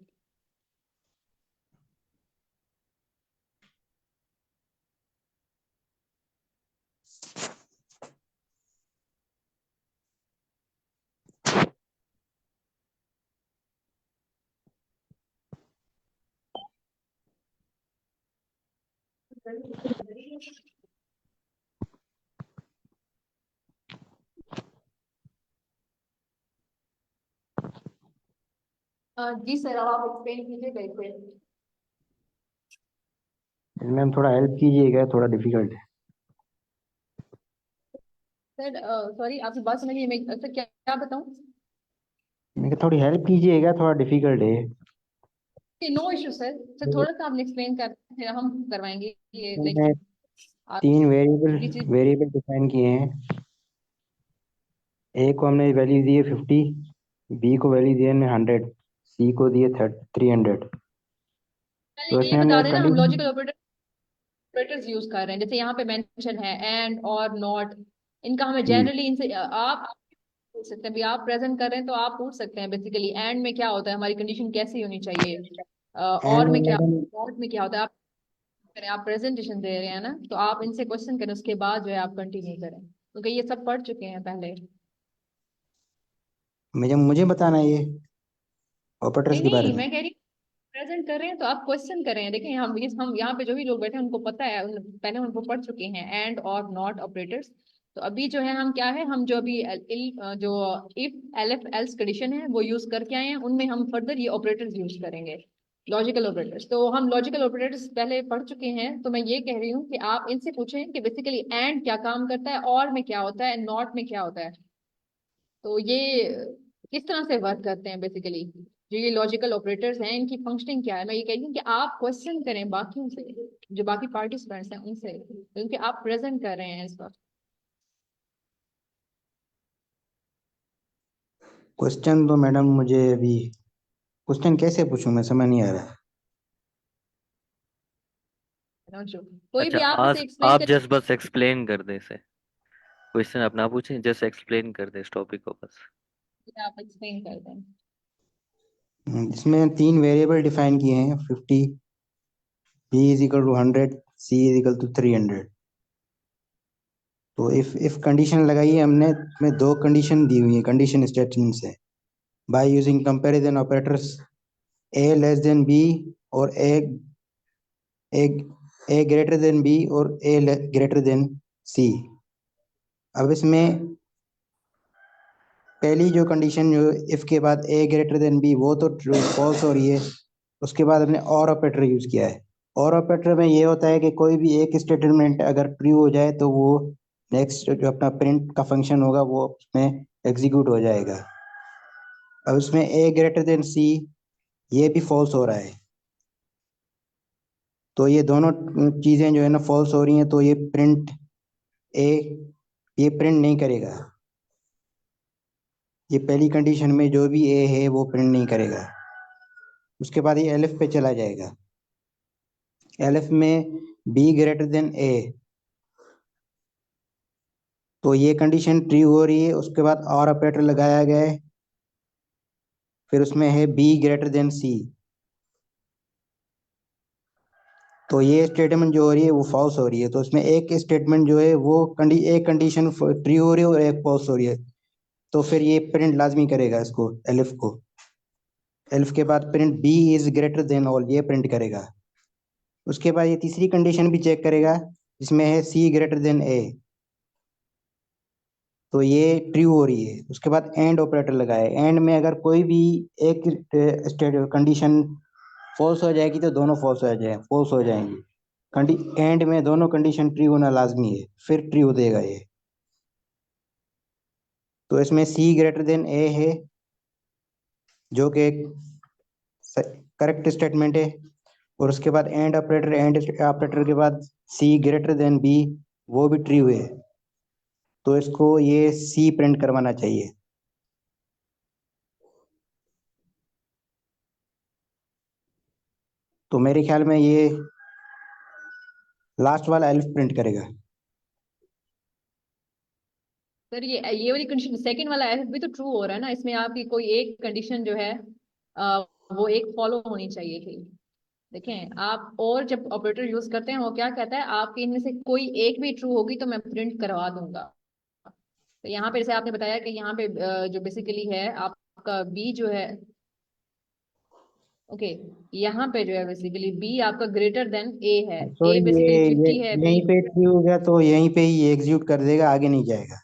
जी सर, अब आप एक्सप्लेन कीजिए कैसे।
मैम थोड़ा हेल्प कीजिएगा, थोड़ा डिफिकल्ट है।
सर सॉरी, आपकी बात समझिए, मैं सर क्या क्या बताऊं?
मैं कहा थोड़ी हेल्प कीजिएगा, थोड़ा डिफिकल्ट है।
नो इशू सर, सर थोड़ा सा आपने एक्सप्लेन कर, फिर हम करवाएंगे ये
मैंने
लाइक आप
3 वेरिएबल
ये चीज।
वेरिएबल डिफाइन किए हैं। ए को हमने वैल्यू दी है 50, बी को वैल्यू दी है 100, सी को दी है 300। तो
पहले ये
इसमें हमने
बता
एक
देना, हम
कंडीशन।
लॉजिकल ऑपरेटर्स यूज कर रहे हैं, जैसे यहाँ पे मेंशन है एंड और नॉट, इनका हमें
जी
जनरली इनसे आप पूछ सकते हैं। अभी आप प्रेजेंट कर रहे हैं तो आप पूछ सकते हैं बेसिकली एंड में क्या होता है, हमारी कंडीशन कैसी होनी चाहिए,
एंड
और
में
में क्या,
मैडम
नॉट में क्या होता है। आप करें, आप प्रेजेंटेशन दे रहे हैं ना, तो आप इनसे क्वेश्चन करें, उसके बाद जो है आप कंटिन्यू करें, क्योंकि ये सब पढ़ चुके हैं पहले।
मुझे बताना है ये ऑपरेटर्स
नहीं
के बारे
नहीं,
में।
मैं कह रही हूँ प्रेजेंट कर रहे हैं तो आप क्वेश्चन कर रहे हैं। देखिए हम यहाँ पे जो भी लोग बैठे हैं उनको पता है, पहले उनको पढ़ चुके हैं एंड और नॉट ऑपरेटर्स। तो अभी जो है हम क्या है, हम जो अभी जो इफ एलएफ एल्स कंडीशन है वो यूज करके आए हैं, उनमें हम फर्दर ये ऑपरेटर्स यूज करेंगे, लॉजिकल ऑपरेटर्स। तो हम लॉजिकल ऑपरेटर्स पहले पढ़ चुके हैं, तो मैं ये कह रही हूँ कि आप इनसे पूछें कि बेसिकली एंड क्या काम करता है, और में क्या होता है, नॉट में क्या होता है, तो ये किस तरह से वर्क करते हैं बेसिकली। जो ये लॉजिकल ऑपरेटर्स हैं इनकी फंक्शनिंग क्या है, मैं ये कह रही हूँ कि आप क्वेश्चन करें बाकियों से, जो बाकी पार्टिसिपेंट्स हैं उनसे, क्योंकि आप प्रेजेंट कर रहे हैं इस वक्त।
क्वेश्चन तो मैडम मुझे अभी क्वेश्चन कैसे पूछूं, मैं समझ नहीं आ रहा।
जो कोई
अच्छा,
भी आप
आज
इसे एक्सप्लेन
आप
कर,
जस्ट बस एक्सप्लेन कर दें इसे, क्वेश्चन अपना पूछें, जस्ट एक्सप्लेन कर दें इस टॉपिक को बस।
आप एक्सप्लेन कर दें।
इसमें 3 वेरिएबल डिफाइन किए हैं, 50, b is equal to 100, c is equal to 300। तो इफ कंडीशन लगाई है हमने, इसमें 2 कंडीशन दी हुई है, कंडीशन स्टेटमेंट से, by using comparison operators a less than b और a a greater than b और a ग्रेटर देन c। अब इसमें पहली जो कंडीशन जो इफ के बाद a ग्रेटर देन b, वो तो ट्रू फॉल्स हो रही है। उसके बाद हमने और ऑपरेटर यूज किया है। और ऑपरेटर में ये होता है कि कोई भी एक स्टेटमेंट अगर ट्रू हो जाए तो वो नेक्स्ट जो अपना प्रिंट का फंक्शन होगा वो उसमें एग्जीक्यूट हो जाएगा। अब इसमें ए ग्रेटर देन सी ये भी फॉल्स हो रहा है, तो ये दोनों चीजें जो है ना फॉल्स हो रही हैं, तो ए ये प्रिंट नहीं करेगा। ये पहली कंडीशन में जो भी ए है वो प्रिंट नहीं करेगा। उसके बाद ये एलिफ पे चला जाएगा। एलिफ में बी ग्रेटर देन ए, तो ये कंडीशन ट्रू हो रही है। उसके बाद और ऑपरेटर लगाया गया है, फिर उसमें है बी ग्रेटर देन सी, तो ये स्टेटमेंट जो हो रही है वो फॉल्स हो रही है। तो इसमें एक स्टेटमेंट जो है वो एक कंडीशन ट्रू हो रही है और एक फॉल्स हो रही है, तो फिर ये प्रिंट लाजमी करेगा इसको, एलिफ को। एलिफ के बाद print B is greater than all, ये प्रिंट करेगा। उसके बाद ये तीसरी कंडीशन भी चेक करेगा, जिसमें है सी ग्रेटर देन ए, तो ये ट्रू हो रही है। उसके बाद एंड ऑपरेटर लगाए। एंड में अगर कोई भी एक स्टेट कंडीशन फॉल्स हो जाएगी तो दोनों फॉल्स हो जाएंगी। एंड में दोनों कंडीशन ट्रू होना लाजमी है, फिर ट्रू देगा ये। तो इसमें सी ग्रेटर देन ए है, जो कि करेक्ट स्टेटमेंट है। और उसके बाद एंड ऑपरेटर के बाद सी ग्रेटर देन बी, वो भी ट्रू है, तो इसको ये सी प्रिंट करवाना चाहिए। तो मेरे ख्याल में ये लास्ट वाला एल्फ प्रिंट करेगा।
सर ये वाली कंडीशन सेकंड वाला एफ भी तो ट्रू हो रहा है ना, इसमें आपकी कोई एक कंडीशन जो है वो एक फॉलो होनी चाहिए थी। देखें आप, और जब ऑपरेटर यूज करते हैं वो क्या कहता है, आपके इनमें से कोई एक भी ट्रू होगी तो मैं प्रिंट करवा दूंगा। तो यहाँ पे जैसे आपने बताया कि यहाँ पे जो बेसिकली है आपका बी जो है, ओके, यहाँ पे जो है बेसिकली बी आपका ग्रेटर देन ए है।
सॉरी,
ए
ये
बेसिकली 50 है, बी
यहीं पे ट्रू हो गया तो यहीं पे ही एग्जीक्यूट कर देगा, आगे नहीं जाएगा।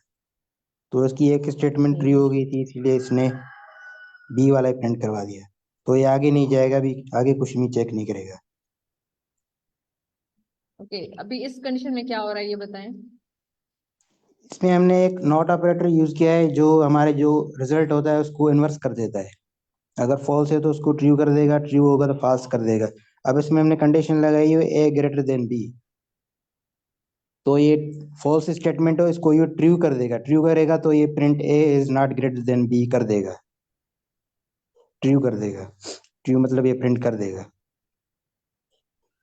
तो उसकी एक स्टेटमेंट ट्रू हो गई थी, इसलिए इसने बी वाला प्रिंट करवा दिया। तो ये आगे नहीं जाएगा, भी आगे कुछ भी चेक नहीं करेगा।
ओके। अभी इस कंडीशन में क्या हो रहा है ये बताएं।
इसमें हमने एक नॉट ऑपरेटर यूज किया है, जो हमारे जो रिजल्ट होता है उसको इन्वर्स कर देता है। अगर फॉल्स है तो उसको ट्रू कर देगा, ट्रू होगा तो फॉल्स कर देगा। अब इसमें हमने कंडीशन लगाई है ए ग्रेटर देन बी, तो ये फॉल्स स्टेटमेंट हो, इसको ये ट्रू कर देगा। ट्रू करेगा तो ये print A is not greater than B कर देगा, ट्रू कर देगा। ट्रू मतलब ये प्रिंट कर देगा।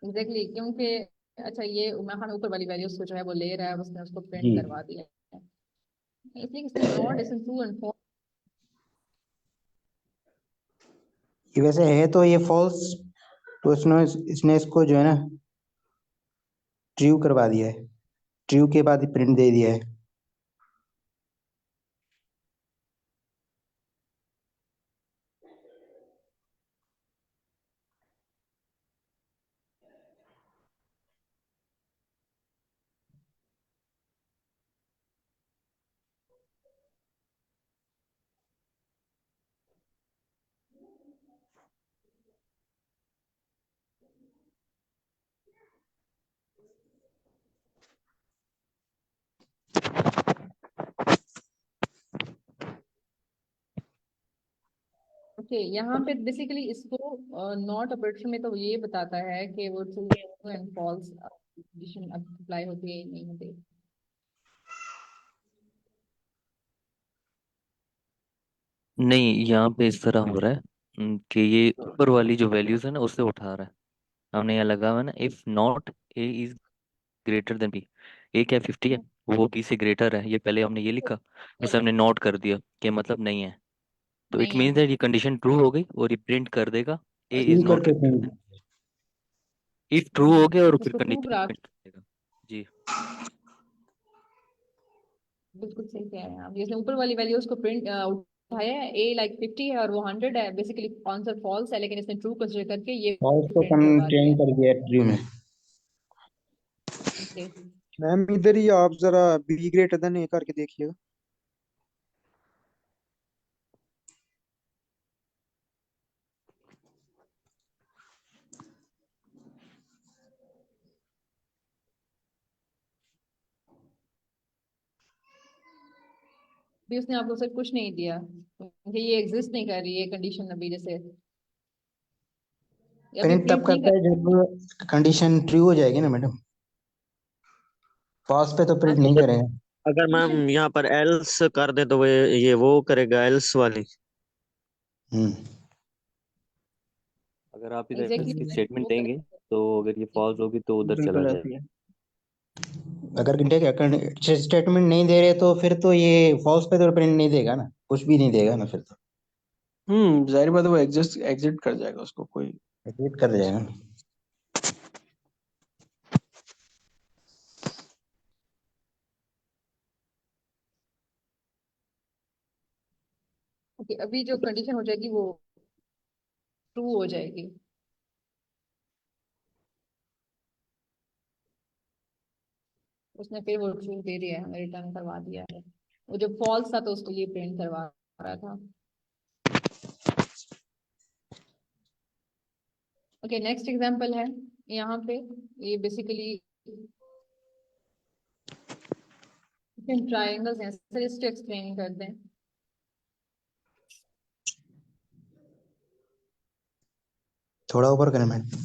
एग्जैक्टली क्योंकि अच्छा ये उमर खान ऊपर वाली वैल्यूज को जो है वो ले रहा है, उसने उसको
जी,
प्रिंट करवा दिया है। इसलिए इसमें नॉट इसमें ट्रू एंड फॉल्स।
ये वैसे है तो ये फॉल्स, तो इसने इसने इसको जो है ना ट्रू करवा दिया है, ट्रू के बाद प्रिंट दे दिया है।
ओके, यहाँ पे बेसिकली इसको नॉट ऑपरेटर में तो ये बताता है कि वो true and false condition apply होती है या नहीं होती।
नहीं, यहाँ पे इस तरह हो रहा है कि ये ऊपर वाली जो वैल्यूज है ना उससे उठा रहा है। हमने यहाँ लगा हुआ है ना, if not A is greater than B. A क्या 50 है, वो बी से ग्रेटर है, ये पहले हमने ये लिखा, बस हमने नोट कर दिया कि मतलब नहीं है। तो इट
नहीं है
मीन्स दैट ये कंडीशन ट्रू हो गई और ये प्रिंट कर देगा ए
ट्रू
इज नॉट
करके
greater
print.
Then. If true हो गया और फिर
उसको ट्रू
कंडीशन
करा।
प्रिंट कर देगा। जी।
बिल्कुल सही कह रहे हैं आप, जैसे ऊपर वाली वैल्यू उसको प्रिंट उठाया है, ए लाइक 50 है और वो 100 है, बेसिकली आंसर फॉल्स है, लेकिन इसने ट्रू कंसीडर करके ये
फॉल्स को
प्रिंट
हम
करवा दिया
चेंज
है।
कर दिया ट्रू में।
ओके।
मैम इधर ही आप जरा बी ग्रेटर देन ए करके देखिएगा।
भी उसने आपको सर कुछ नहीं दिया कि ये एग्जिस्ट नहीं कर रही है कंडीशन अभी, जैसे अभी
प्रिंट तब
प्रिंट नहीं
करता
कर।
है जब कंडीशन ट्रू हो जाएगी ना मैडम, फॉल्स पे तो
हाँ
प्रिंट
तो
नहीं
अगर
करेगा।
अगर
कंडीशन,
मैम यहाँ पर एल्स कर दे तो ये वो करेगा एल्स वाली।
हम्म।
अगर आप इधर एल्स की
एग्जैक्टली
स्टेटमेंट
वो
देंगे
करेक्ट।
तो अगर ये फॉल्स होगी तो उधर चला
बिल्कुल
जाएगा।
ऐसी है।
अगर स्टेटमेंट नहीं दे रहे तो फिर तो ये फॉल्स पे तो प्रिंट नहीं देगा ना, कुछ भी नहीं देगा ना फिर तो,
जाहिर बात है वो एग्जिस्ट एग्जिट कर जाएगा, उसको कोई।
एग्जिट कर जाएगा ना।
ओके, अभी जो कंडीशन हो जाएगी वो ट्रू हो जाएगी। उसने फिर वो ट्रू दे दिया है, रिटर्न करवा दिया है। वो जो फॉल्स था तो उसको ये प्रिंट करवा रहा था। ओके, नेक्स्ट एग्जांपल है यहाँ पे, ये बेसिकली ट्रायंगल्स हैं, सर इसको एक्सप्लेन कर दें।
थोड़ा ऊपर करें मैडम।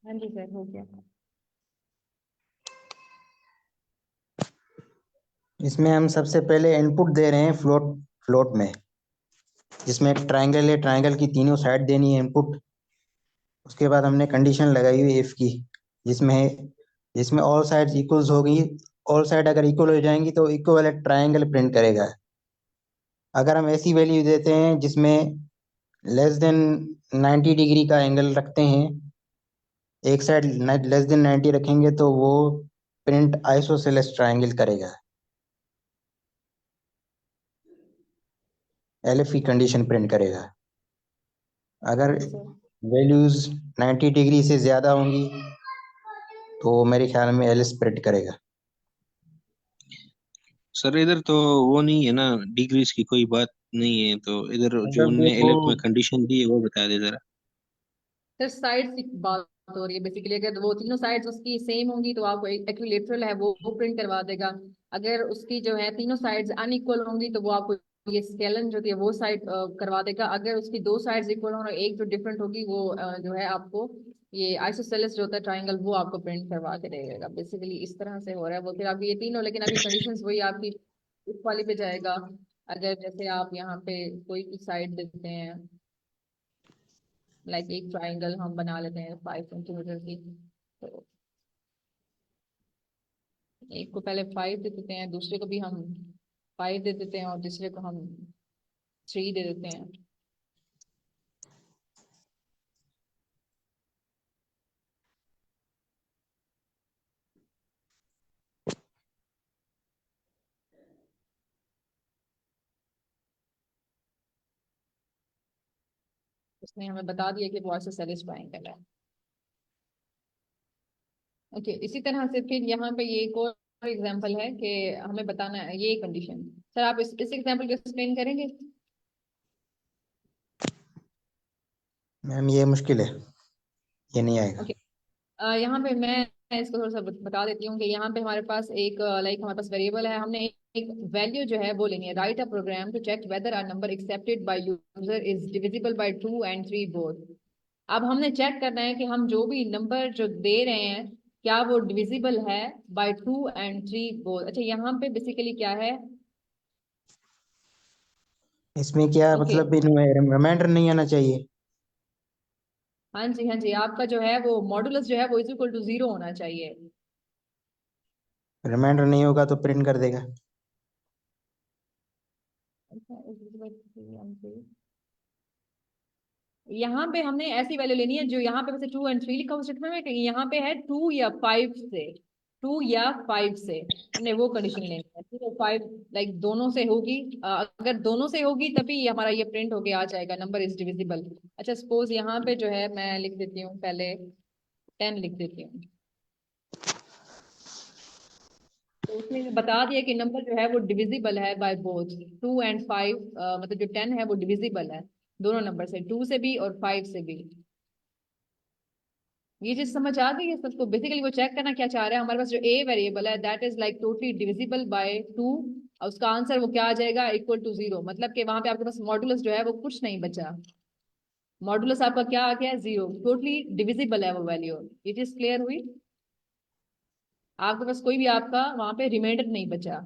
हाँ जी सर, हो गया।
इसमें हम सबसे पहले इनपुट दे रहे हैं फ्लोट, फ्लोट में, जिसमें एक ट्रायंगल है, ट्रायंगल की तीनों साइड देनी है इनपुट। उसके बाद हमने कंडीशन लगाई हुई इफ की, जिसमें जिसमें ऑल साइड्स इक्वल्स होगी, ऑल साइड अगर इक्वल हो जाएंगी तो इक्वल ट्रायंगल प्रिंट करेगा। अगर हम ऐसी वैल्यू देते हैं जिसमें लेस देन 90 डिग्री का एंगल रखते हैं, एक साइड लेस देन 90 रखेंगे तो वो प्रिंट आइसोसेलेस ट्रायंगल करेगा, एलएफ की कंडीशन प्रिंट करेगा। अगर
ओके सर।
वैल्यूज 90 डिग्री से ज्यादा होंगी तो मेरे ख्याल में एलिस प्रिंट करेगा।
सर इधर तो वो नहीं है ना, डिग्रीज की कोई बात नहीं है, तो इधर जो
अगर
उनने
देखो,
एलएफ में कंडीशन दी है वो बता दे जरा।
सर साइड्स की बात हो रही है बेसिकली, अगर वो तीनों साइड्स उसकी सेम होंगी तो आपको इक्विलेटरल है वो प्रिंट करवा देगा। अगर उसकी जो है तीनों साइड्स अनइक्वल होंगी तो वो आपको ये स्केलन जो थी वो साइड करवा देगा। अगर उसकी दो साइड्स इक्वल हो और एक जो डिफरेंट होगी वो जो है आपको ये आइसोसेलेस जो होता है ट्राइंगल वो आपको प्रिंट करवा के देगा। बेसिकली इस तरह से हो रहा है वो। फिर आपकी ये तीनों, लेकिन अभी कंडीशंस वही आपकी इस वाली पे जाएगा। अगर जैसे आप यहाँ पे कोई भी साइड देते हैं, लाइक एक ट्राइंगल हम बना लेते हैं 5 सेंटीमीटर की, तो एक को पहले 5 दे देते हैं, दूसरे को भी हम 5 दे देते हैं और तीसरे को हम 3 दे देते हैं। उसने हमें बता दिया कि वो आइसोसेलेस ट्राइंगल है। ओके, इसी तरह से फिर यहाँ पे ये एक और एग्जांपल है कि हमें बताना है ये कंडीशन। सर आप इस एग्जांपल को एक्सप्लेन करेंगे?
मैम ये मुश्किल है, ये नहीं आएगा।
ओके, यहाँ पे मैं इसको थोड़ा सा बता देती हूँ कि यहाँ पे हमारे पास एक लाइक हमारे पास वेरिएबल है। हमने एक वैल्यू जो है वो लेनी है। Write a program to check whether a number accepted by user is divisible by 2 and 3 both. अब हमने चेक करना है कि हम जो भी नंबर जो दे रहे हैं क्या वो डिविजिबल है बाय 2 and 3 बोथ। अच्छा, यहाँ पे बेसिकली क्या है?
इसमें क्या
ओके,
मतलब, इनमें रिमाइंडर नहीं आना चाहिए।
हाँ जी हाँ जी, आपका जो है वो मॉडुलस जो है वो इज इक्वल टू 0 होना चाहिए।
रिमाइंडर नहीं होगा तो प्रिंट कर देगा।
यहाँ पे हमने ऐसी वैल्यू लेनी है जो यहाँ पे वैसे 2 and 3 लिखा हुआ स्टेटमेंट में, कहीं यहाँ पे है 2 या 5 से, 2 या 5 से हमने वो कंडीशन लेनी है। 2 और 5 लाइक दोनों से होगी। अगर दोनों से होगी तभी हमारा ये प्रिंट होके आ जाएगा नंबर इज डिविजिबल। अच्छा, सपोज यहाँ पे जो है मैं लिख देती हूँ पहले 10 लिख देती हूँ। तो उसने बता दिया कि नंबर जो है वो डिविजिबल है बाय बोथ 2 and 5। मतलब जो 10 है वो डिविजिबल है दोनों नंबर से, 2 से भी और 5 से भी। ये चीज समझ आ गई है सबको? बेसिकली वो चेक करना क्या चाह रहा है, हमारे पास जो ए वेरिएबल है that is like totally divisible by 2 और उसका आंसर वो क्या आ जाएगा, इक्वल टू 0, मतलब कि वहां पे आपके पास मॉडुलस जो है वो कुछ नहीं बचा, मॉडुलस आपका क्या आ गया, 0, टोटली डिविजिबल है वो वैल्यू। ये चीज क्लियर हुई, आपके पास कोई भी आपका वहां पे रिमाइंडर नहीं बचा।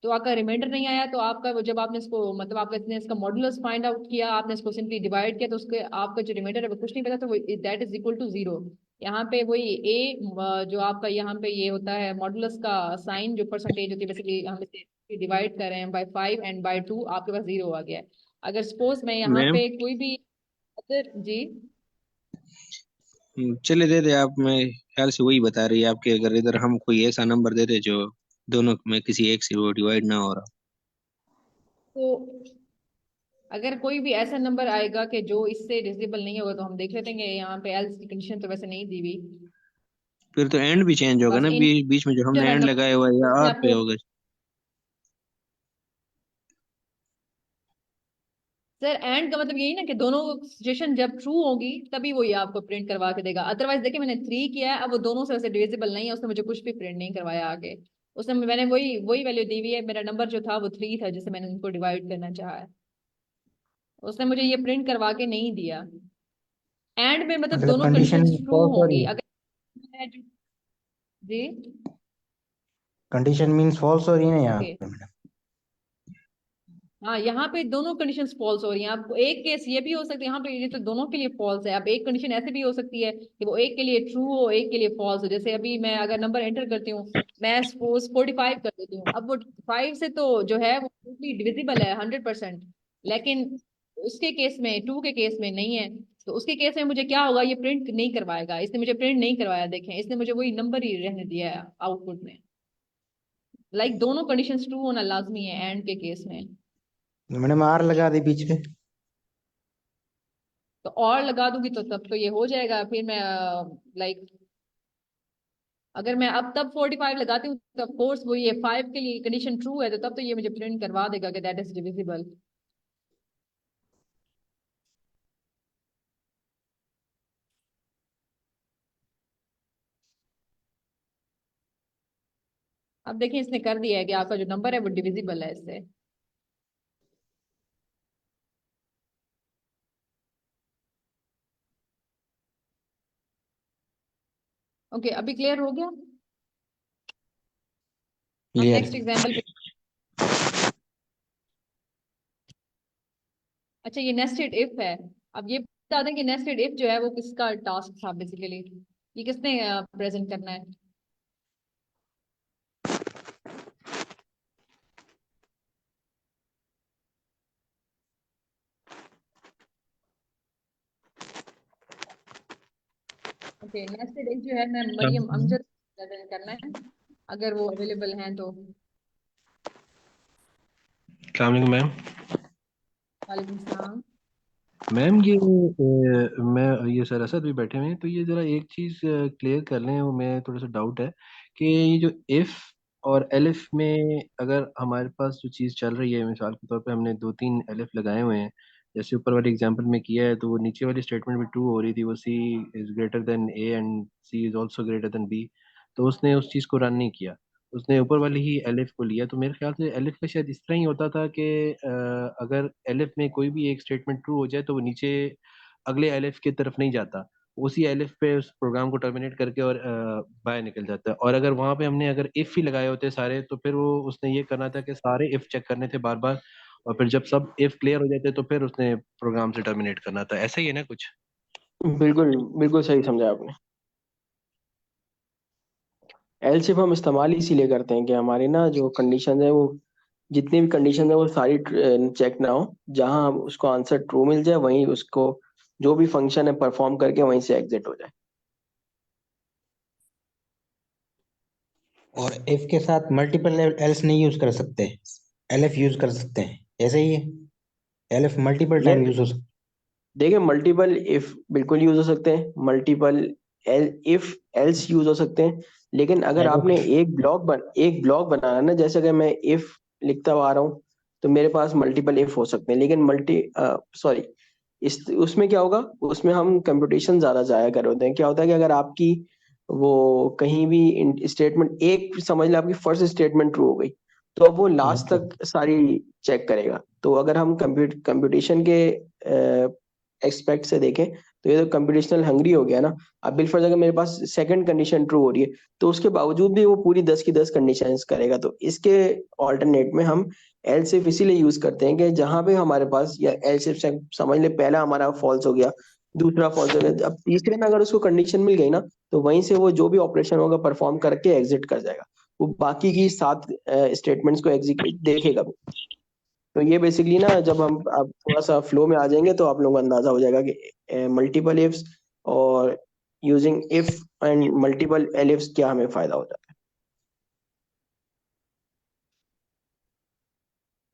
तो आपका रिमाइंडर नहीं आया तो आपका वो जब आपने इसको मतलब आपने इसने इसका मॉडुलस फाइंड आउट किया, आपने इसको सिंपली डिवाइड किया, तो उसके आपका जो रिमाइंडर है वो कुछ नहीं बचा, तो दैट इज इक्वल टू 0। यहाँ पे वही ए जो आपका यहाँ पे ये होता है मॉडुलस का साइन, जो परसेंटेज होती है बेसिकली हम इसे डिवाइड कर रहे हैं बाय 5 एंड बाय 2, आपके पास 0 आ गया है। अगर सपोज मैं यहाँ
मैम
पे कोई भी अदर जी,
चले दे दे आप, मैं ख्याल से वही बता रही है आपके, अगर इधर हम कोई ऐसा नंबर दे दे जो दोनों में किसी एक से वो डिवाइड ना हो रहा।
तो अगर कोई भी ऐसा नंबर आएगा कि जो इससे डिविजिबल नहीं होगा तो हम देख लेते हैं। यहाँ पे एल्स की कंडीशन तो वैसे नहीं दी हुई,
फिर तो एंड भी चेंज होगा
बस
ना,
इन
बीच में जो
जो
हमने
है
एंड
नंबर
लगाया हुआ है, या
मैं
आर पे
आपको,
होगा।
सर एंड का मतलब यही ना कि दोनों सिचुएशन जब ट्रू होगी तभी वो ये आपको प्रिंट करवा के देगा। अदरवाइज देखिए मैंने 3 किया है, अब वो दोनों से वैसे डिविजिबल नहीं है, उसने मुझे कुछ भी प्रिंट नहीं करवाया आगे। उसने मैंने वही वही वैल्यू दी हुई है, मेरा नंबर जो था वो 3 था जिसे मैंने उनको डिवाइड करना चाहा है, उसने मुझे ये प्रिंट करवा के नहीं दिया। एंड में मतलब
मतलब
दोनों
कंडीशन
कंडीशंस ट्रू
फॉल्स हो रही
होंगी,
है,
अगर मैं जी
कंडीशन मीन्स फॉल्स हो रही है ना यहाँ
ओके,
पे मैडम।
हाँ यहाँ पे दोनों कंडीशंस फॉल्स हो रही हैं। आपको एक केस ये भी हो सकती है, यहाँ पे ये तो दोनों के लिए फॉल्स है। अब एक कंडीशन ऐसे भी हो सकती है कि वो एक के लिए ट्रू हो एक के लिए फॉल्स हो। जैसे अभी मैं अगर नंबर एंटर करती हूँ, मैं सपोज 45 कर देती हूँ, अब वो 5 से तो जो है वो टोटली डिविजिबल है 100%, लेकिन उसके केस में 2 के केस में नहीं है। तो उसके केस में मुझे क्या होगा, ये प्रिंट नहीं करवाएगा, इसने मुझे प्रिंट नहीं करवाया, देखें इसने मुझे वही नंबर ही रहने दिया है आउटपुट में। लाइक दोनों कंडीशंस ट्रू होना लाजमी है एंड के केस में।
मैडम आर लगा दी बीच में।
तो और लगा दूंगी तो तब तो ये हो जाएगा। फिर मैं लाइक अगर मैं अब तब 45 लगाती हूँ तो कोर्स वो ये 5 के लिए कंडीशन ट्रू है, तो तब तो ये मुझे प्रिंट करवा देगा कि दैट इज डिविजिबल। अब देखिए इसने कर दिया है कि आपका जो नंबर है वो डिविजिबल है इससे। ओके अभी क्लियर हो गया। हम
क्लियर।
नेक्स्ट एग्जाम्पल पे, अच्छा ये नेस्टेड इफ है। अब ये बता दें कि नेस्टेड इफ जो है वो किसका टास्क था बेसिकली, ये किसने प्रेजेंट करना है। ओके नेस्टेड इफ जो है मैं मरियम अमजद प्रेजेंट करना है, अगर वो अवेलेबल हैं तो।
अस्सलाम वालेकुम मैम।
वालेकुम सलाम।
मैम ये मैं ये सर असद भी बैठे हुए हैं, तो ये ज़रा एक चीज़ क्लियर कर लें, वो मैं थोड़ा सा डाउट है कि ये जो इफ़ और एलिफ में अगर हमारे पास जो चीज़ चल रही है, मिसाल के तौर पे हमने दो तीन एलिफ लगाए हुए हैं, जैसे ऊपर वाले एग्जांपल में किया है, तो वो नीचे वाली स्टेटमेंट भी ट्रू हो रही थी, वो C is greater than A and C is also greater than B, तो उसने उस चीज़ को रन नहीं किया, उसने ऊपर वाली ही एलिफ को लिया। तो मेरे ख्याल से एलिफ का शायद इस तरह ही होता था कि अगर एलिफ में कोई भी एक स्टेटमेंट ट्रू हो जाए तो वो नीचे अगले एलिफ की तरफ नहीं जाता, उसी एलिफ पे उस प्रोग्राम को टर्मिनेट करके और बाहर निकल जाता है। और अगर वहां पे हमने अगर इफ ही लगाए होते सारे, तो फिर वो उसने ये करना था कि सारे इफ चेक करने थे बार बार, और फिर जब सब इफ क्लियर हो जाते तो फिर उसने प्रोग्राम से टर्मिनेट करना था। ऐसा ही है ना कुछ?
बिल्कुल बिल्कुल सही समझा आपने। एलसीफ हम इस्तेमाल इसीलिए करते हैं कि हमारी ना जो कंडीशन है वो, जितनी भी कंडीशन है वो सारी चेक ना हो, जहां हम उसको आंसर ट्रू मिल जाए वहीं उसको जो भी फंक्शन है परफॉर्म करके वहीं से एग्जिट हो जाए।
और इफ के साथ मल्टीपल एल्स नहीं यूज कर सकते, एलएफ यूज कर सकते हैं, ऐसे ही है। एलएफ मल्टीपल
ये
टाइम यूज हो सकता
देखिए मल्टीपल इफ बिल्कुल यूज हो सकते हैं, मल्टीपल इफ एल्स यूज हो सकते हैं, लेकिन
है।
अगर आपने
एलएफ
एक ब्लॉक बनाना है ना, जैसे अगर मैं इफ लिखता हुआ आ रहा हूँ तो मेरे पास मल्टीपल इफ हो सकते हैं, लेकिन सॉरी, इस उसमें क्या होगा, उसमें हम कंप्यूटेशन ज्यादा जाया कर होते हैं। क्या होता है कि अगर आपकी वो कहीं भी स्टेटमेंट एक समझ लें आपकी फर्स्ट स्टेटमेंट ट्रू हो गई, तो अब वो लास्ट
अच्छा।
तक सारी चेक करेगा। तो अगर हम कंप्यूटेशन के एक्सपेक्ट से देखें तो ये तो कंप्यूटेशनल हंग्री हो गया ना। अब बिलफर्ज अगर मेरे पास सेकंड कंडीशन ट्रू हो रही है तो उसके बावजूद भी वो पूरी 10 की 10 कंडीशंस करेगा। तो इसके ऑल्टरनेट में हम एल सिर्फ इसीलिए यूज करते हैं कि जहां पे हमारे पास, या एल सिर्फ समझ ले पहला हमारा फॉल्स हो गया, दूसरा फॉल्स हो गया, अब तीसरे में अगर उसको कंडीशन मिल गई ना तो वहीं से वो जो भी ऑपरेशन होगा परफॉर्म करके एग्जिट कर जाएगा। वो बाकी की 7 स्टेटमेंट्स को एग्जीक्यूट देखेगा भी। तो ये बेसिकली ना, जब हम आप थोड़ा सा फ्लो में आ जाएंगे तो आप लोगों को अंदाजा हो जाएगा कि मल्टीपल इफ्स और यूजिंग इफ एंड मल्टीपल एलिफ्स क्या हमें फायदा होता है।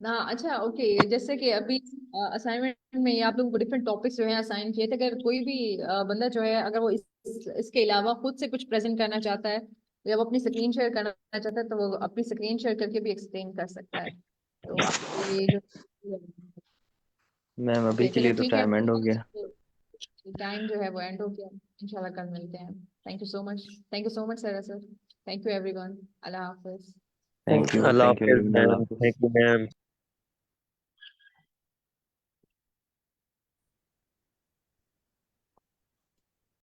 ना अच्छा ओके, जैसे कि अभी असाइनमेंट में ये आप लोगों को डिफरेंट टॉपिक्स जो है असाइन किए थे। अगर कोई भी बंदा जो है अगर वो इसके अलावा खुद से कुछ प्रेजेंट करना चाहता है या वो अपनी स्क्रीन शेयर करना चाहता है तो वो अपनी स्क्रीन शेयर करके भी एक्सप्लेन कर सकता है। तो आपको ये जो
मैम अभी
ओके
के
चलिए
लिए तो
ठीक है,
टाइम एंड हो गया।
टाइम जो है वो एंड हो गया। इंशाल्लाह कल मिलते हैं। Thank you so much, thank you so much sir, thank you everyone, Allah Hafiz.
Thank you,
Allah
thank you
Hafiz
everyone, Allah
ma'am,
Hafiz.
Thank you ma'am.